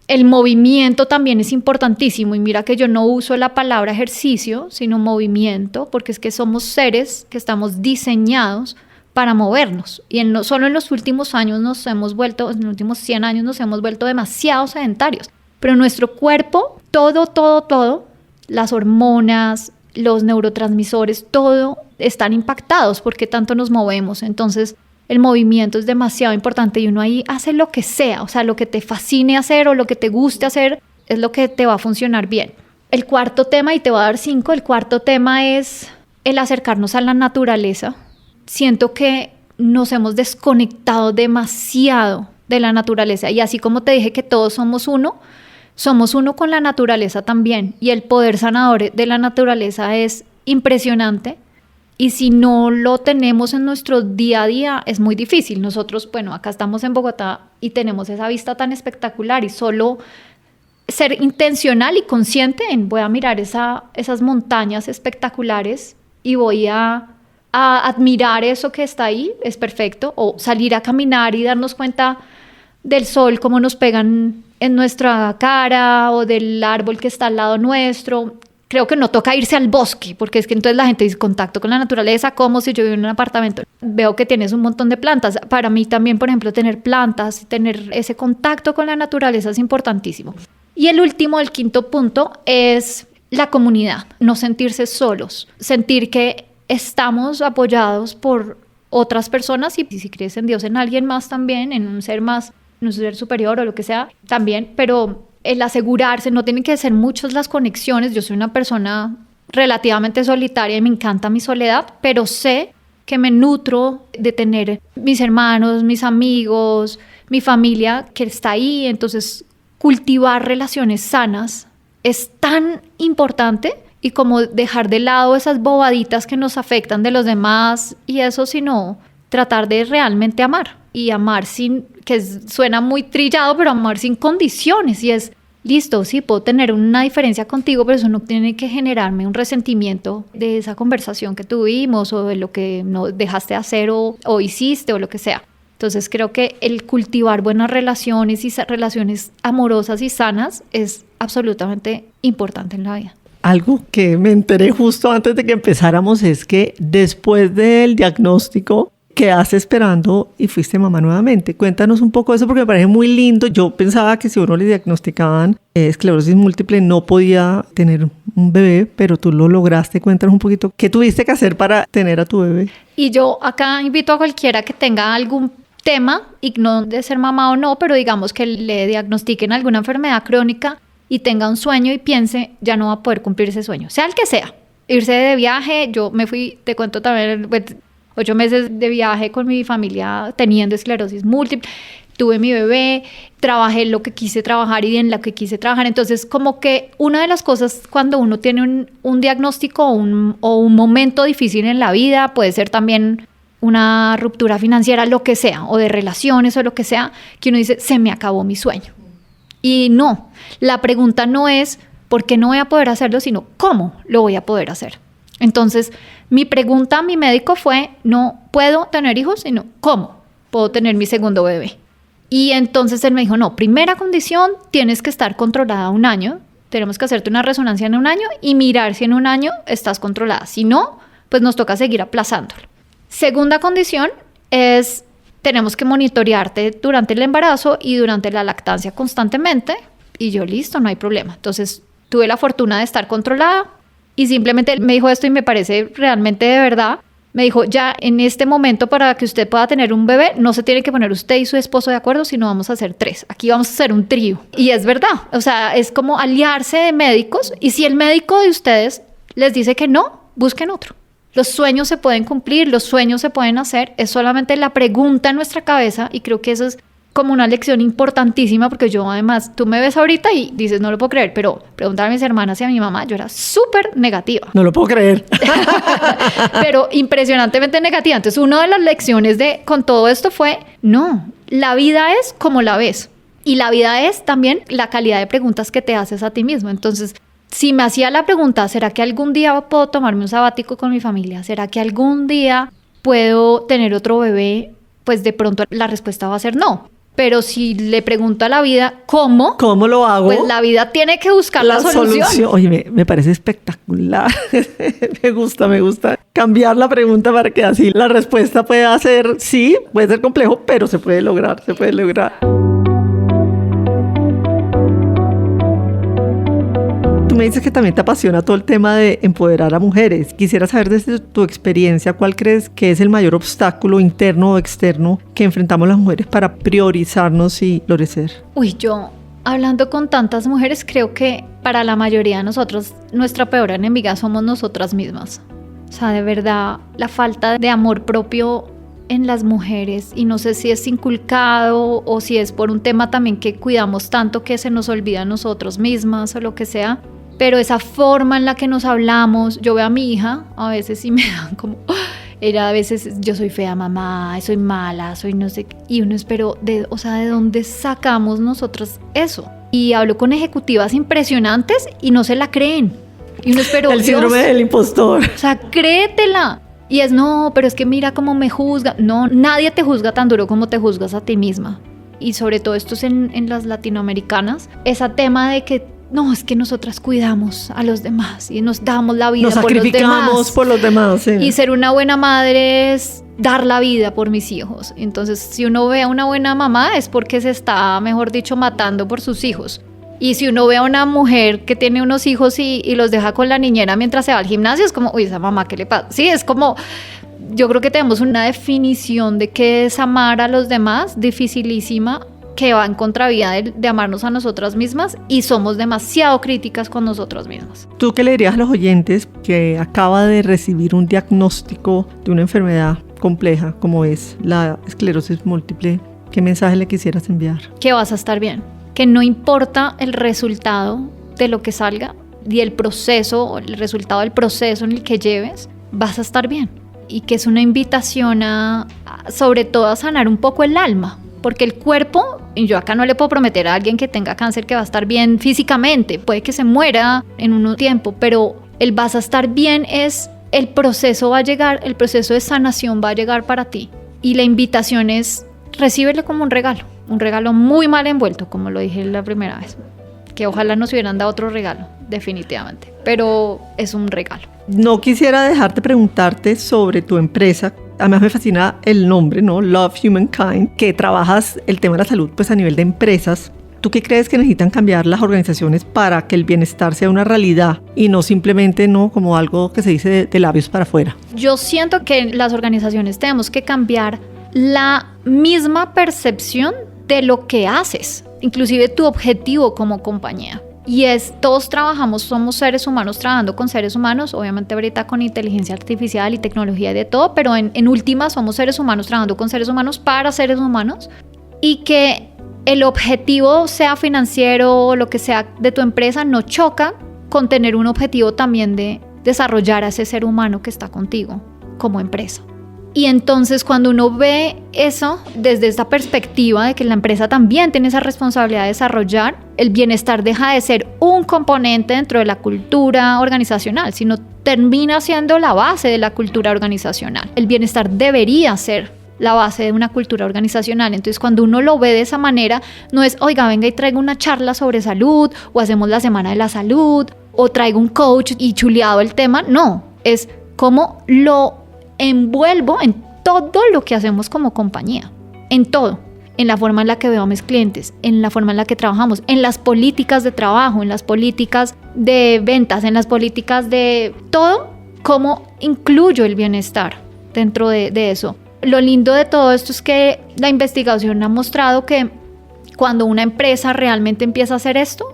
[SPEAKER 2] El movimiento también es importantísimo, y mira que yo no uso la palabra ejercicio, sino movimiento, porque es que somos seres que estamos diseñados para movernos, y solo en los últimos años en los últimos 100 años nos hemos vuelto demasiado sedentarios, pero nuestro cuerpo, todo, las hormonas, los neurotransmisores, todo están impactados porque tanto nos movemos. Entonces, el movimiento es demasiado importante y uno ahí hace lo que sea, o sea, lo que te fascine hacer o lo que te guste hacer es lo que te va a funcionar bien. El cuarto tema, y te voy a dar 5, el cuarto tema es el acercarnos a la naturaleza. Siento que nos hemos desconectado demasiado de la naturaleza y así como te dije que todos somos uno con la naturaleza también y el poder sanador de la naturaleza es impresionante y si no lo tenemos en nuestro día a día es muy difícil. Nosotros, bueno, acá estamos en Bogotá y tenemos esa vista tan espectacular y solo ser intencional y consciente en voy a mirar esas montañas espectaculares y voy a admirar eso que está ahí, es perfecto, o salir a caminar y darnos cuenta del sol, cómo nos pegan en nuestra cara o del árbol que está al lado nuestro. Creo que no toca irse al bosque, porque es que entonces la gente dice contacto con la naturaleza, como si yo vivo en un apartamento. Veo que tienes un montón de plantas. Para mí también, por ejemplo, tener plantas, tener ese contacto con la naturaleza es importantísimo. Y el último, el quinto punto, es la comunidad, no sentirse solos, sentir que estamos apoyados por otras personas y si crees en Dios, en alguien más también, en un ser más, en un ser superior o lo que sea, también, pero el asegurarse, no tienen que ser muchas las conexiones. Yo soy una persona relativamente solitaria y me encanta mi soledad, pero sé que me nutro de tener mis hermanos, mis amigos, mi familia que está ahí, entonces cultivar relaciones sanas es tan importante y como dejar de lado esas bobaditas que nos afectan de los demás y eso, sino tratar de realmente amar y amar sin, que suena muy trillado, pero amar sin condiciones y es listo, sí, puedo tener una diferencia contigo, pero eso no tiene que generarme un resentimiento de esa conversación que tuvimos o de lo que no dejaste hacer o hiciste o lo que sea. Entonces creo que el cultivar buenas relaciones y relaciones amorosas y sanas es absolutamente importante en la vida.
[SPEAKER 1] Algo que me enteré justo antes de que empezáramos es que después del diagnóstico quedaste esperando y fuiste mamá nuevamente. Cuéntanos un poco de eso porque me parece muy lindo. Yo pensaba que si a uno le diagnosticaban esclerosis múltiple no podía tener un bebé, pero tú lo lograste. Cuéntanos un poquito qué tuviste que hacer para tener a tu bebé.
[SPEAKER 2] Y yo acá invito a cualquiera que tenga algún tema, y no de ser mamá o no, pero digamos que le diagnostiquen alguna enfermedad crónica y tenga un sueño y piense, ya no va a poder cumplir ese sueño, sea el que sea. Irse de viaje, yo me fui, te cuento también, 8 meses de viaje con mi familia teniendo esclerosis múltiple, tuve mi bebé, trabajé lo que quise trabajar y en lo que quise trabajar. Entonces, como que una de las cosas cuando uno tiene un diagnóstico o un momento difícil en la vida, puede ser también una ruptura financiera, lo que sea, o de relaciones o lo que sea, que uno dice, se me acabó mi sueño. Y no, la pregunta no es ¿por qué no voy a poder hacerlo?, sino ¿cómo lo voy a poder hacer? Entonces, mi pregunta a mi médico fue, no puedo tener hijos, sino ¿cómo puedo tener mi segundo bebé? Y entonces él me dijo, no, primera condición, tienes que estar controlada 1 año, tenemos que hacerte una resonancia en 1 año y mirar si en 1 año estás controlada. Si no, pues nos toca seguir aplazándolo. Segunda condición es, tenemos que monitorearte durante el embarazo y durante la lactancia constantemente. Y yo, listo, no hay problema. Entonces, tuve la fortuna de estar controlada y simplemente él me dijo esto y me parece realmente de verdad. Me dijo, ya en este momento para que usted pueda tener un bebé, no se tiene que poner usted y su esposo de acuerdo, sino vamos a hacer 3. Aquí vamos a hacer un trío. Y es verdad, o sea, es como aliarse de médicos y si el médico de ustedes les dice que no, busquen otro. Los sueños se pueden cumplir, los sueños se pueden hacer, es solamente la pregunta en nuestra cabeza y creo que eso es como una lección importantísima porque yo además, tú me ves ahorita y dices, no lo puedo creer, pero preguntar a mis hermanas y a mi mamá, yo era súper negativa.
[SPEAKER 1] No lo puedo creer.
[SPEAKER 2] Pero impresionantemente negativa. Entonces, una de las lecciones con todo esto fue, no, la vida es como la ves. Y la vida es también la calidad de preguntas que te haces a ti mismo. Entonces, si me hacía la pregunta, ¿será que algún día puedo tomarme un sabático con mi familia? ¿Será que algún día puedo tener otro bebé? Pues de pronto la respuesta va a ser no. Pero si le pregunto a la vida, ¿cómo?
[SPEAKER 1] ¿Cómo lo hago?
[SPEAKER 2] Pues la vida tiene que buscar la solución.
[SPEAKER 1] Oye, me parece espectacular. Me gusta cambiar la pregunta para que así la respuesta pueda ser sí, puede ser complejo, pero se puede lograr, Tú me dices que también te apasiona todo el tema de empoderar a mujeres. Quisiera saber desde tu experiencia, ¿cuál crees que es el mayor obstáculo interno o externo que enfrentamos las mujeres para priorizarnos y florecer?
[SPEAKER 2] Yo hablando con tantas mujeres, creo que para la mayoría de nosotros, nuestra peor enemiga somos nosotras mismas. O sea, de verdad, la falta de amor propio en las mujeres, y no sé si es inculcado o si es por un tema también que cuidamos tanto que se nos olvida a nosotros mismas o lo que sea, pero esa forma en la que nos hablamos, yo veo a mi hija a veces y me dan como, a veces yo soy fea mamá, soy mala, soy no sé qué, y uno espero, ¿de dónde sacamos nosotras eso? Y hablo con ejecutivas impresionantes y no se la creen, y uno espero,
[SPEAKER 1] el síndrome del impostor,
[SPEAKER 2] o sea, créetela. Y no, pero es que mira cómo me juzga. No, nadie te juzga tan duro como te juzgas a ti misma. Y sobre todo esto es en las latinoamericanas, ese tema de que no, es que nosotras cuidamos a los demás y nos damos la vida por los demás.
[SPEAKER 1] Nos sacrificamos por los demás, sí.
[SPEAKER 2] Y ser una buena madre es dar la vida por mis hijos. Entonces, si uno ve a una buena mamá es porque se está, mejor dicho, matando por sus hijos. Y si uno ve a una mujer que tiene unos hijos y los deja con la niñera mientras se va al gimnasio, es como, uy, esa mamá, ¿qué le pasa? Sí, es como, yo creo que tenemos una definición de qué es amar a los demás, dificilísima, que va en contravía de amarnos a nosotras mismas, y somos demasiado críticas con nosotras mismas.
[SPEAKER 1] ¿Tú qué le dirías a los oyentes que acaba de recibir un diagnóstico de una enfermedad compleja como es la esclerosis múltiple? ¿Qué mensaje le quisieras enviar?
[SPEAKER 2] Que vas a estar bien. Que no importa el resultado de lo que salga y el proceso, el resultado del proceso en el que lleves, vas a estar bien. Y que es una invitación sobre todo a sanar un poco el alma, porque el cuerpo, y yo acá no le puedo prometer a alguien que tenga cáncer que va a estar bien físicamente, puede que se muera en un tiempo, pero el vas a estar bien es, el proceso va a llegar, el proceso de sanación va a llegar para ti. Y la invitación es, recíbelo como un regalo muy mal envuelto, como lo dije la primera vez, que ojalá nos hubieran dado otro regalo, definitivamente, pero es un regalo.
[SPEAKER 1] No quisiera dejar de preguntarte sobre tu empresa. Además me fascina el nombre, ¿no? Love Humankind, que trabajas el tema de la salud pues a nivel de empresas. ¿Tú qué crees que necesitan cambiar las organizaciones para que el bienestar sea una realidad y no simplemente no como algo que se dice de labios para afuera?
[SPEAKER 2] Yo siento que las organizaciones tenemos que cambiar la misma percepción de lo que haces, inclusive tu objetivo como compañía. Y todos trabajamos, somos seres humanos trabajando con seres humanos, obviamente ahorita con inteligencia artificial y tecnología y de todo, pero en última somos seres humanos trabajando con seres humanos para seres humanos, y que el objetivo sea financiero o lo que sea de tu empresa no choca con tener un objetivo también de desarrollar a ese ser humano que está contigo como empresa. Y entonces cuando uno ve eso desde esta perspectiva de que la empresa también tiene esa responsabilidad de desarrollar, el bienestar deja de ser un componente dentro de la cultura organizacional, sino termina siendo la base de la cultura organizacional. El bienestar debería ser la base de una cultura organizacional. Entonces cuando uno lo ve de esa manera, no es, oiga, venga y traigo una charla sobre salud, o hacemos la semana de la salud, o traigo un coach y chuleado el tema. No, es cómo lo envuelvo en todo lo que hacemos como compañía, en todo, en la forma en la que veo a mis clientes, en la forma en la que trabajamos, en las políticas de trabajo, en las políticas de ventas, en las políticas de todo, cómo incluyo el bienestar dentro de eso. Lo lindo de todo esto es que la investigación ha mostrado que cuando una empresa realmente empieza a hacer esto,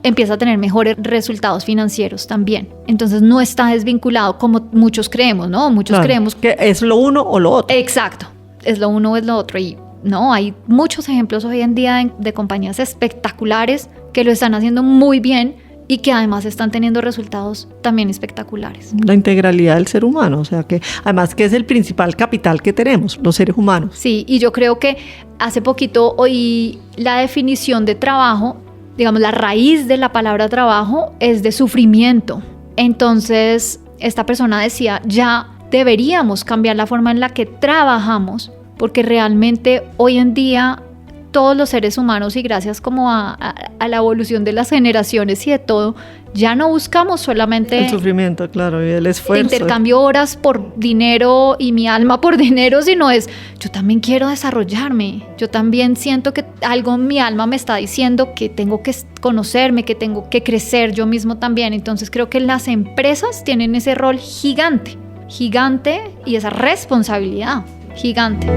[SPEAKER 2] empieza a tener mejores resultados financieros también. Entonces no está desvinculado como muchos creemos, ¿no? Muchos creemos
[SPEAKER 1] que es lo uno o lo otro.
[SPEAKER 2] Exacto, es lo uno o es lo otro. Y no, hay muchos ejemplos hoy en día de compañías espectaculares que lo están haciendo muy bien y que además están teniendo resultados también espectaculares.
[SPEAKER 1] La integralidad del ser humano, o sea que además que es el principal capital que tenemos, los seres humanos.
[SPEAKER 2] Sí, y yo creo que hace poquito oí la definición de trabajo. Digamos, la raíz de la palabra trabajo es de sufrimiento. Entonces, esta persona decía, ya deberíamos cambiar la forma en la que trabajamos, porque realmente hoy en día todos los seres humanos y gracias como a la evolución de las generaciones y de todo, ya no buscamos solamente
[SPEAKER 1] el sufrimiento, claro, y el esfuerzo.
[SPEAKER 2] Intercambio horas por dinero y mi alma por dinero, sino es, yo también quiero desarrollarme, yo también siento que algo en mi alma me está diciendo que tengo que conocerme, que tengo que crecer yo mismo también. Entonces creo que las empresas tienen ese rol gigante y esa responsabilidad gigante.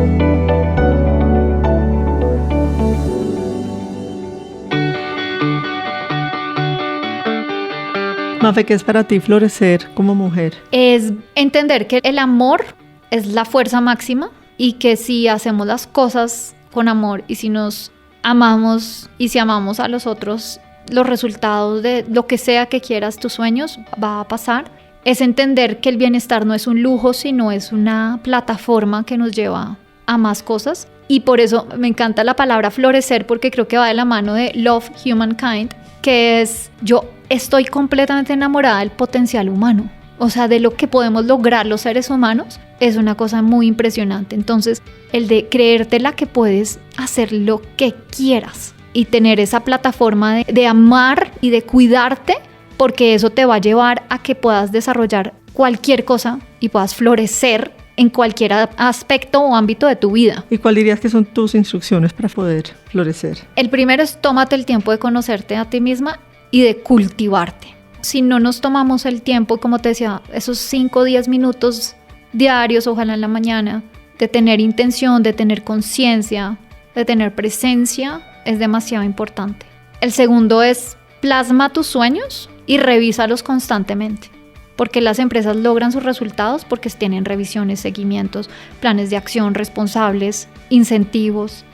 [SPEAKER 1] Mafe, ¿qué es para ti florecer como mujer?
[SPEAKER 2] Es entender que el amor es la fuerza máxima y que si hacemos las cosas con amor y si nos amamos y si amamos a los otros, los resultados de lo que sea que quieras, tus sueños, va a pasar. Es entender que el bienestar no es un lujo, sino es una plataforma que nos lleva a más cosas. Y por eso me encanta la palabra florecer, porque creo que va de la mano de Love Humankind, que es yo estoy completamente enamorada del potencial humano. O sea, de lo que podemos lograr los seres humanos es una cosa muy impresionante. Entonces, el de creértela que puedes hacer lo que quieras y tener esa plataforma de amar y de cuidarte, porque eso te va a llevar a que puedas desarrollar cualquier cosa y puedas florecer en cualquier aspecto o ámbito de tu vida.
[SPEAKER 1] ¿Y cuál dirías que son tus instrucciones para poder florecer?
[SPEAKER 2] El primero es tómate el tiempo de conocerte a ti misma y de cultivarte. Si no nos tomamos el tiempo, como te decía, esos 5 o 10 minutos diarios, ojalá en la mañana, de tener intención, de tener conciencia, de tener presencia, es demasiado importante. El segundo es plasma tus sueños y revísalos constantemente. Porque las empresas logran sus resultados porque tienen revisiones, seguimientos, planes de acción responsables, incentivos.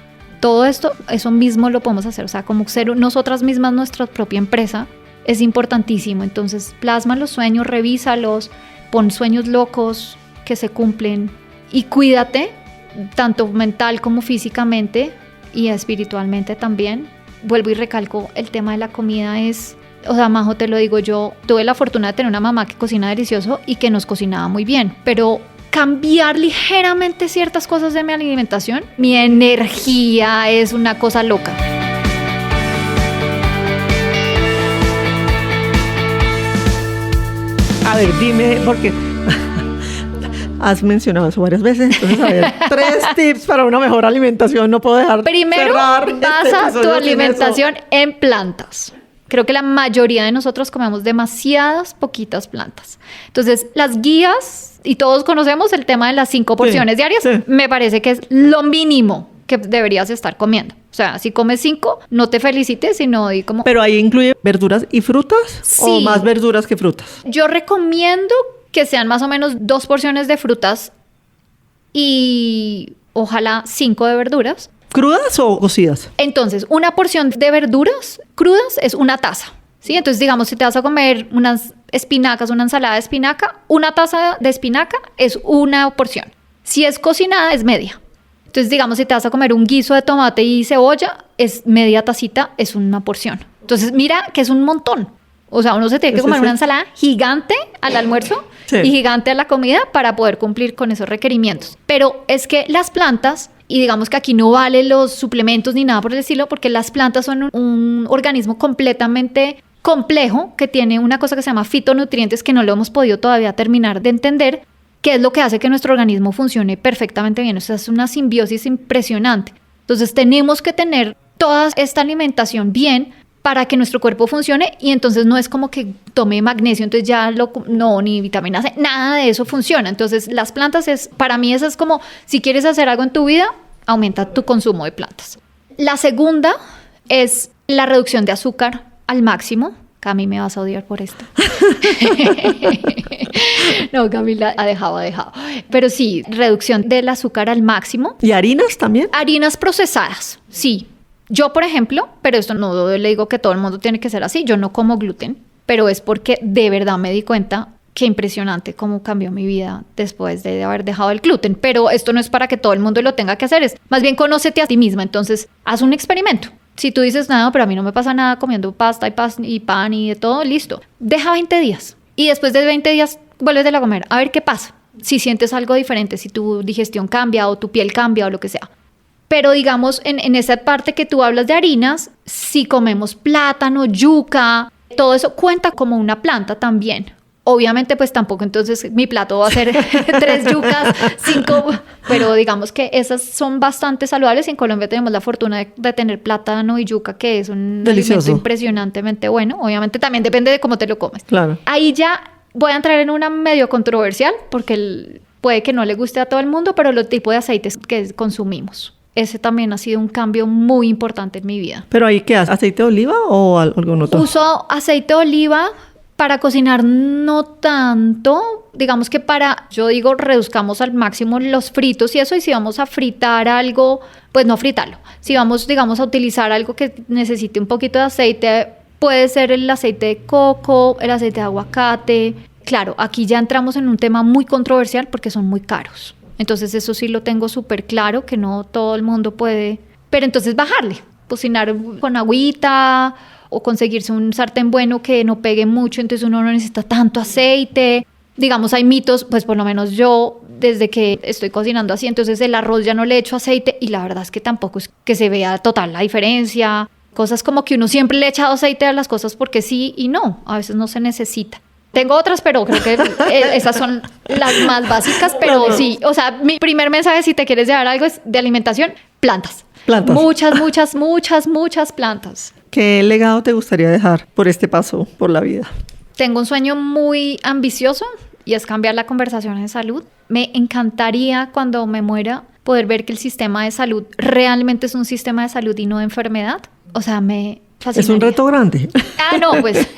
[SPEAKER 2] Todo esto, eso mismo lo podemos hacer. O sea, como ser nosotras mismas, nuestra propia empresa, es importantísimo. Entonces, plasma los sueños, revísalos, pon sueños locos que se cumplen y cuídate, tanto mental como físicamente y espiritualmente también. Vuelvo y recalco, el tema de la comida es... O sea, Majo, te lo digo, yo tuve la fortuna de tener una mamá que cocina delicioso y que nos cocinaba muy bien, pero cambiar ligeramente ciertas cosas de mi alimentación, mi energía es una cosa loca.
[SPEAKER 1] A ver, dime, porque has mencionado eso varias veces, entonces a ver, 3 tips para una mejor alimentación, no puedo dejar
[SPEAKER 2] Primero, basa tu alimentación en plantas. Creo que la mayoría de nosotros comemos demasiadas poquitas plantas. Entonces, las guías, y todos conocemos el tema de las 5 porciones diarias, me parece que es lo mínimo que deberías estar comiendo. O sea, si comes 5, no te felicites, sino di como...
[SPEAKER 1] ¿Pero ahí incluye verduras y frutas?
[SPEAKER 2] Sí.
[SPEAKER 1] ¿O más verduras que frutas?
[SPEAKER 2] Yo recomiendo que sean más o menos 2 porciones de frutas y ojalá 5 de verduras.
[SPEAKER 1] ¿Crudas o cocidas?
[SPEAKER 2] Entonces, una porción de verduras crudas es una taza, ¿sí? Entonces, digamos, si te vas a comer unas espinacas, una ensalada de espinaca, una taza de espinaca es una porción. Si es cocinada, es media. Entonces, digamos, si te vas a comer un guiso de tomate y cebolla, es media tacita, es una porción. Entonces, mira que es un montón. O sea, uno se tiene que comer una ensalada gigante al almuerzo y gigante a la comida para poder cumplir con esos requerimientos. Pero es que las plantas... Y digamos que aquí no valen los suplementos ni nada por el estilo, porque las plantas son un organismo completamente complejo que tiene una cosa que se llama fitonutrientes que no lo hemos podido todavía terminar de entender, que es lo que hace que nuestro organismo funcione perfectamente bien. O sea, es una simbiosis impresionante. Entonces tenemos que tener toda esta alimentación bien para que nuestro cuerpo funcione y entonces no es como que tome magnesio, entonces ya no, ni vitamina C, nada de eso funciona. Entonces las plantas para mí eso es como, si quieres hacer algo en tu vida, aumenta tu consumo de plantas. La segunda es la reducción de azúcar al máximo. Cami, me vas a odiar por esto. No, Camila ha dejado. Pero sí, reducción del azúcar al máximo.
[SPEAKER 1] ¿Y harinas también?
[SPEAKER 2] Harinas procesadas, sí. Yo, por ejemplo, pero esto no le digo que todo el mundo tiene que ser así, yo no como gluten, pero es porque de verdad me di cuenta qué impresionante cómo cambió mi vida después de haber dejado el gluten. Pero esto no es para que todo el mundo lo tenga que hacer, es más bien conócete a ti misma. Entonces, haz un experimento. Si tú dices, nada, pero a mí no me pasa nada comiendo pasta y pan y de todo, listo. Deja 20 días y después de 20 días vuelves a comer, a ver qué pasa. Si sientes algo diferente, si tu digestión cambia o tu piel cambia o lo que sea. Pero digamos, en esa parte que tú hablas de harinas, si comemos plátano, yuca, todo eso cuenta como una planta también. Obviamente, pues tampoco entonces mi plato va a ser 3 yucas, 5, pero digamos que esas son bastante saludables. En Colombia tenemos la fortuna de tener plátano y yuca, que es un alimento impresionantemente bueno. Obviamente también depende de cómo te lo comes.
[SPEAKER 1] Claro.
[SPEAKER 2] Ahí ya voy a entrar en una medio controversial, porque puede que no le guste a todo el mundo, pero los tipos de aceites que consumimos. Ese también ha sido un cambio muy importante en mi vida.
[SPEAKER 1] ¿Pero ahí qué haces? ¿Aceite de oliva o algún otro?
[SPEAKER 2] Uso aceite de oliva. Para cocinar no tanto, digamos que yo digo, reduzcamos al máximo los fritos y eso, y si vamos a fritar algo, pues no fritarlo. Si vamos, digamos, a utilizar algo que necesite un poquito de aceite, puede ser el aceite de coco, el aceite de aguacate. Claro, aquí ya entramos en un tema muy controversial porque son muy caros. Entonces eso sí lo tengo súper claro, que no todo el mundo puede, pero entonces bajarle, cocinar con agüita, o conseguirse un sartén bueno que no pegue mucho, entonces uno no necesita tanto aceite. Digamos, hay mitos, pues por lo menos yo, desde que estoy cocinando así, entonces el arroz ya no le echo aceite y la verdad es que tampoco es que se vea total la diferencia. Cosas como que uno siempre le ha echado aceite a las cosas porque sí y no, a veces no se necesita. Tengo otras, pero creo que esas son las más básicas, pero sí, o sea, mi primer mensaje, si te quieres llevar algo, es de alimentación, plantas.
[SPEAKER 1] Plantas.
[SPEAKER 2] Muchas plantas.
[SPEAKER 1] ¿Qué legado te gustaría dejar por este paso por la vida?
[SPEAKER 2] Tengo un sueño muy ambicioso y es cambiar la conversación en salud. Me encantaría cuando me muera poder ver que el sistema de salud realmente es un sistema de salud y no de enfermedad. O sea, me fascinaría.
[SPEAKER 1] Es un reto grande.
[SPEAKER 2] No, pues,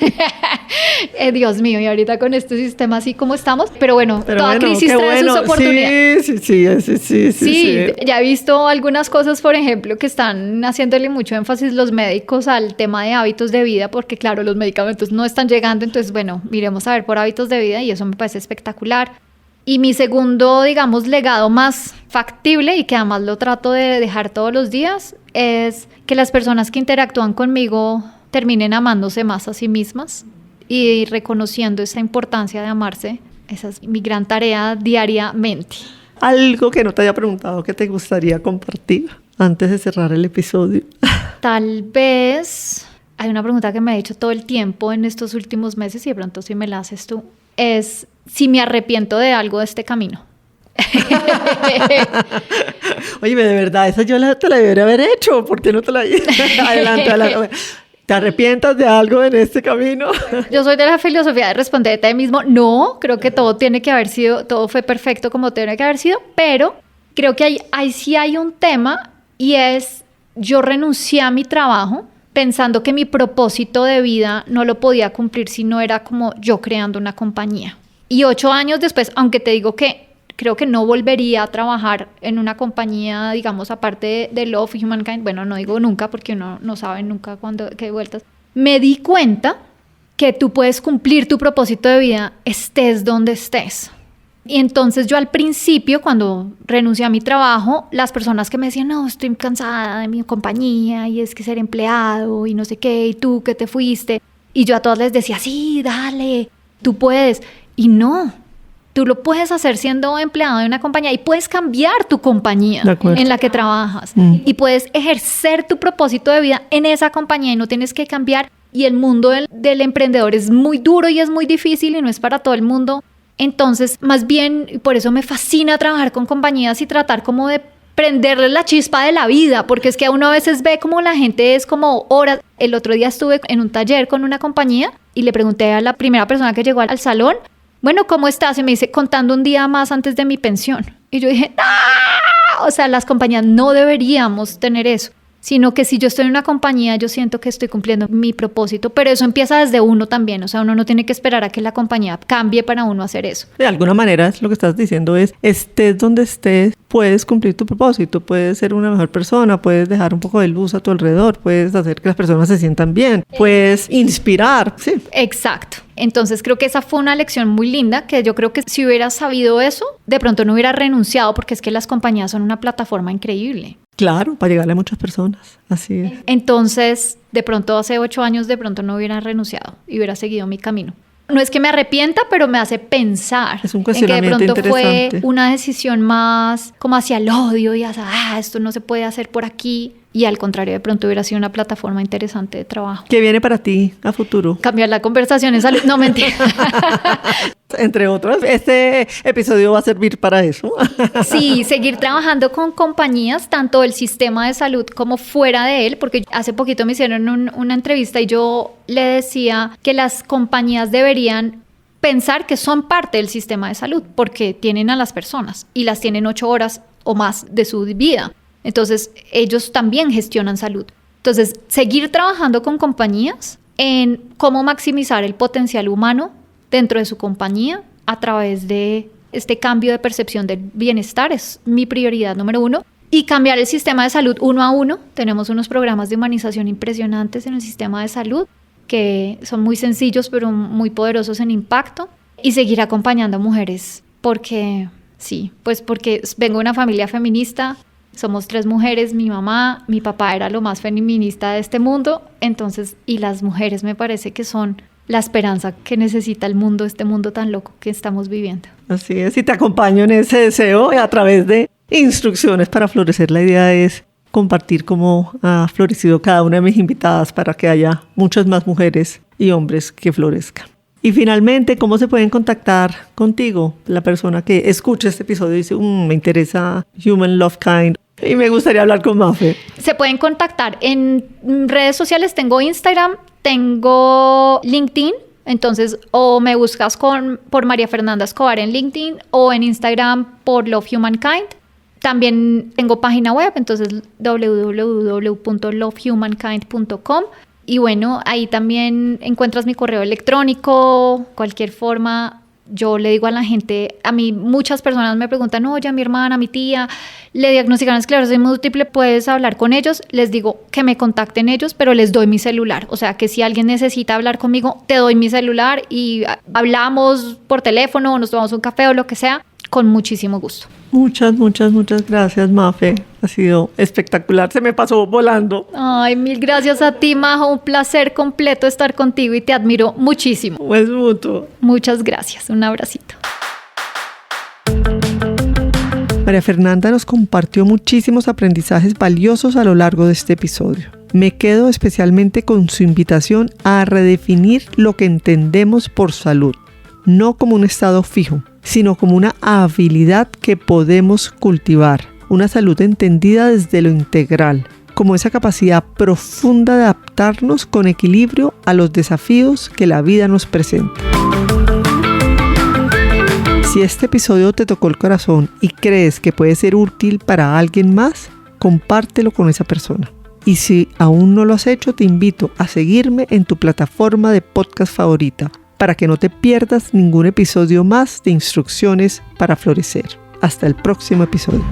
[SPEAKER 2] Dios mío, y ahorita con este sistema así como estamos, pero bueno, toda crisis trae sus oportunidades. Sí, ya he visto algunas cosas, por ejemplo, que están haciéndole mucho énfasis los médicos al tema de hábitos de vida, porque claro, los medicamentos no están llegando, entonces bueno, miremos a ver por hábitos de vida y eso me parece espectacular. Y mi segundo, digamos, legado más factible y que además lo trato de dejar todos los días es que las personas que interactúan conmigo terminen amándose más a sí mismas y reconociendo esa importancia de amarse. Esa es mi gran tarea diariamente.
[SPEAKER 1] Algo que no te haya preguntado que te gustaría compartir antes de cerrar el episodio.
[SPEAKER 2] Tal vez hay una pregunta que me he hecho todo el tiempo en estos últimos meses y de pronto si me la haces tú, es si me arrepiento de algo de este camino.
[SPEAKER 1] Oye, de verdad, esa yo te la debería haber hecho. ¿Por qué no te la hice? Adelante. ¿Te arrepientas de algo en este camino?
[SPEAKER 2] Yo soy de la filosofía de responder de ti mismo. No, creo que todo tiene que haber sido, todo fue perfecto como tiene que haber sido, pero creo que ahí sí hay un tema y es, yo renuncié a mi trabajo pensando que mi propósito de vida no lo podía cumplir si no era como yo creando una compañía. Y 8 años después, aunque te digo que creo que no volvería a trabajar en una compañía, digamos, aparte de Love Humankind, bueno, no digo nunca porque uno no sabe nunca cuándo, qué vueltas, me di cuenta que tú puedes cumplir tu propósito de vida estés donde estés. Y entonces yo al principio, cuando renuncié a mi trabajo, las personas que me decían, no, estoy cansada de mi compañía y es que ser empleado y no sé qué, y tú que te fuiste, y yo a todas les decía, sí, dale, tú puedes, y no. Tú lo puedes hacer siendo empleado de una compañía y puedes cambiar tu compañía en la que trabajas y puedes ejercer tu propósito de vida en esa compañía y no tienes que cambiar. Y el mundo del emprendedor es muy duro y es muy difícil y no es para todo el mundo. Entonces, más bien, por eso me fascina trabajar con compañías y tratar como de prenderle la chispa de la vida, porque es que uno a veces ve como la gente es como horas. El otro día estuve en un taller con una compañía y le pregunté a la primera persona que llegó al salón, bueno, ¿cómo estás? Y me dice, contando un día más antes de mi pensión. Y yo dije, ¡ah! O sea, las compañías no deberíamos tener eso, sino que si yo estoy en una compañía, yo siento que estoy cumpliendo mi propósito, pero eso empieza desde uno también, o sea, uno no tiene que esperar a que la compañía cambie para uno hacer eso.
[SPEAKER 1] De alguna manera, lo que estás diciendo es, estés donde estés, puedes cumplir tu propósito, puedes ser una mejor persona, puedes dejar un poco de luz a tu alrededor, puedes hacer que las personas se sientan bien, puedes inspirar, sí.
[SPEAKER 2] Exacto. Entonces creo que esa fue una lección muy linda, que yo creo que si hubiera sabido eso, de pronto no hubiera renunciado, porque es que las compañías son una plataforma increíble.
[SPEAKER 1] Claro, para llegarle a muchas personas, así es.
[SPEAKER 2] Entonces, de pronto hace 8 años, de pronto no hubiera renunciado y hubiera seguido mi camino. No es que me arrepienta, pero me hace pensar.
[SPEAKER 1] Es un cuestionamiento
[SPEAKER 2] en que de pronto
[SPEAKER 1] interesante.
[SPEAKER 2] fue una decisión más como hacia el odio y hacia, esto no se puede hacer por aquí. Y al contrario, de pronto hubiera sido una plataforma interesante de trabajo.
[SPEAKER 1] ¿Qué viene para ti a futuro?
[SPEAKER 2] Cambiar la conversación en salud. No, mentira.
[SPEAKER 1] Entre otros, este episodio va a servir para eso.
[SPEAKER 2] Sí, seguir trabajando con compañías, tanto del sistema de salud como fuera de él, porque hace poquito me hicieron una entrevista y yo le decía que las compañías deberían pensar que son parte del sistema de salud, porque tienen a las personas y las tienen 8 horas o más de su vida. Entonces, ellos también gestionan salud. Entonces, seguir trabajando con compañías en cómo maximizar el potencial humano dentro de su compañía a través de este cambio de percepción del bienestar es mi prioridad número 1. Y cambiar el sistema de salud 1 a 1. Tenemos unos programas de humanización impresionantes en el sistema de salud que son muy sencillos pero muy poderosos en impacto. Y seguir acompañando a mujeres porque, sí, pues porque vengo de una familia feminista. Somos 3 mujeres, mi mamá, mi papá era lo más feminista de este mundo, entonces, y las mujeres me parece que son la esperanza que necesita el mundo, este mundo tan loco que estamos viviendo.
[SPEAKER 1] Así es, y te acompaño en ese deseo a través de instrucciones para florecer. La idea es compartir cómo ha florecido cada una de mis invitadas para que haya muchas más mujeres y hombres que florezcan. Y finalmente, ¿cómo se pueden contactar contigo? La persona que escucha este episodio y dice, me interesa Human Love Kind y me gustaría hablar con Mafe.
[SPEAKER 2] Se pueden contactar en redes sociales, tengo Instagram, tengo LinkedIn, entonces o me buscas por María Fernanda Escobar en LinkedIn o en Instagram por Love Humankind. También tengo página web, entonces www.lovehumankind.com. Y bueno, ahí también encuentras mi correo electrónico, cualquier forma. Yo le digo a la gente, a mí muchas personas me preguntan, oye, a mi hermana, a mi tía, le diagnosticaron esclerosis múltiple, ¿puedes hablar con ellos? Les digo que me contacten ellos, pero les doy mi celular. O sea, que si alguien necesita hablar conmigo, te doy mi celular y hablamos por teléfono o nos tomamos un café o lo que sea, con muchísimo gusto.
[SPEAKER 1] Muchas gracias, Mafe. Ha sido espectacular, se me pasó volando.
[SPEAKER 2] Ay, mil gracias a ti, Majo. Un placer completo estar contigo y te admiro muchísimo.
[SPEAKER 1] Es mutuo.
[SPEAKER 2] Muchas gracias. Un abracito.
[SPEAKER 1] María Fernanda nos compartió muchísimos aprendizajes valiosos a lo largo de este episodio. Me quedo especialmente con su invitación a redefinir lo que entendemos por salud, no como un estado fijo, sino como una habilidad que podemos cultivar, una salud entendida desde lo integral, como esa capacidad profunda de adaptarnos con equilibrio a los desafíos que la vida nos presenta. Si este episodio te tocó el corazón y crees que puede ser útil para alguien más, compártelo con esa persona. Y si aún no lo has hecho, te invito a seguirme en tu plataforma de podcast favorita para que no te pierdas ningún episodio más de Instrucciones para Florecer. Hasta el próximo episodio.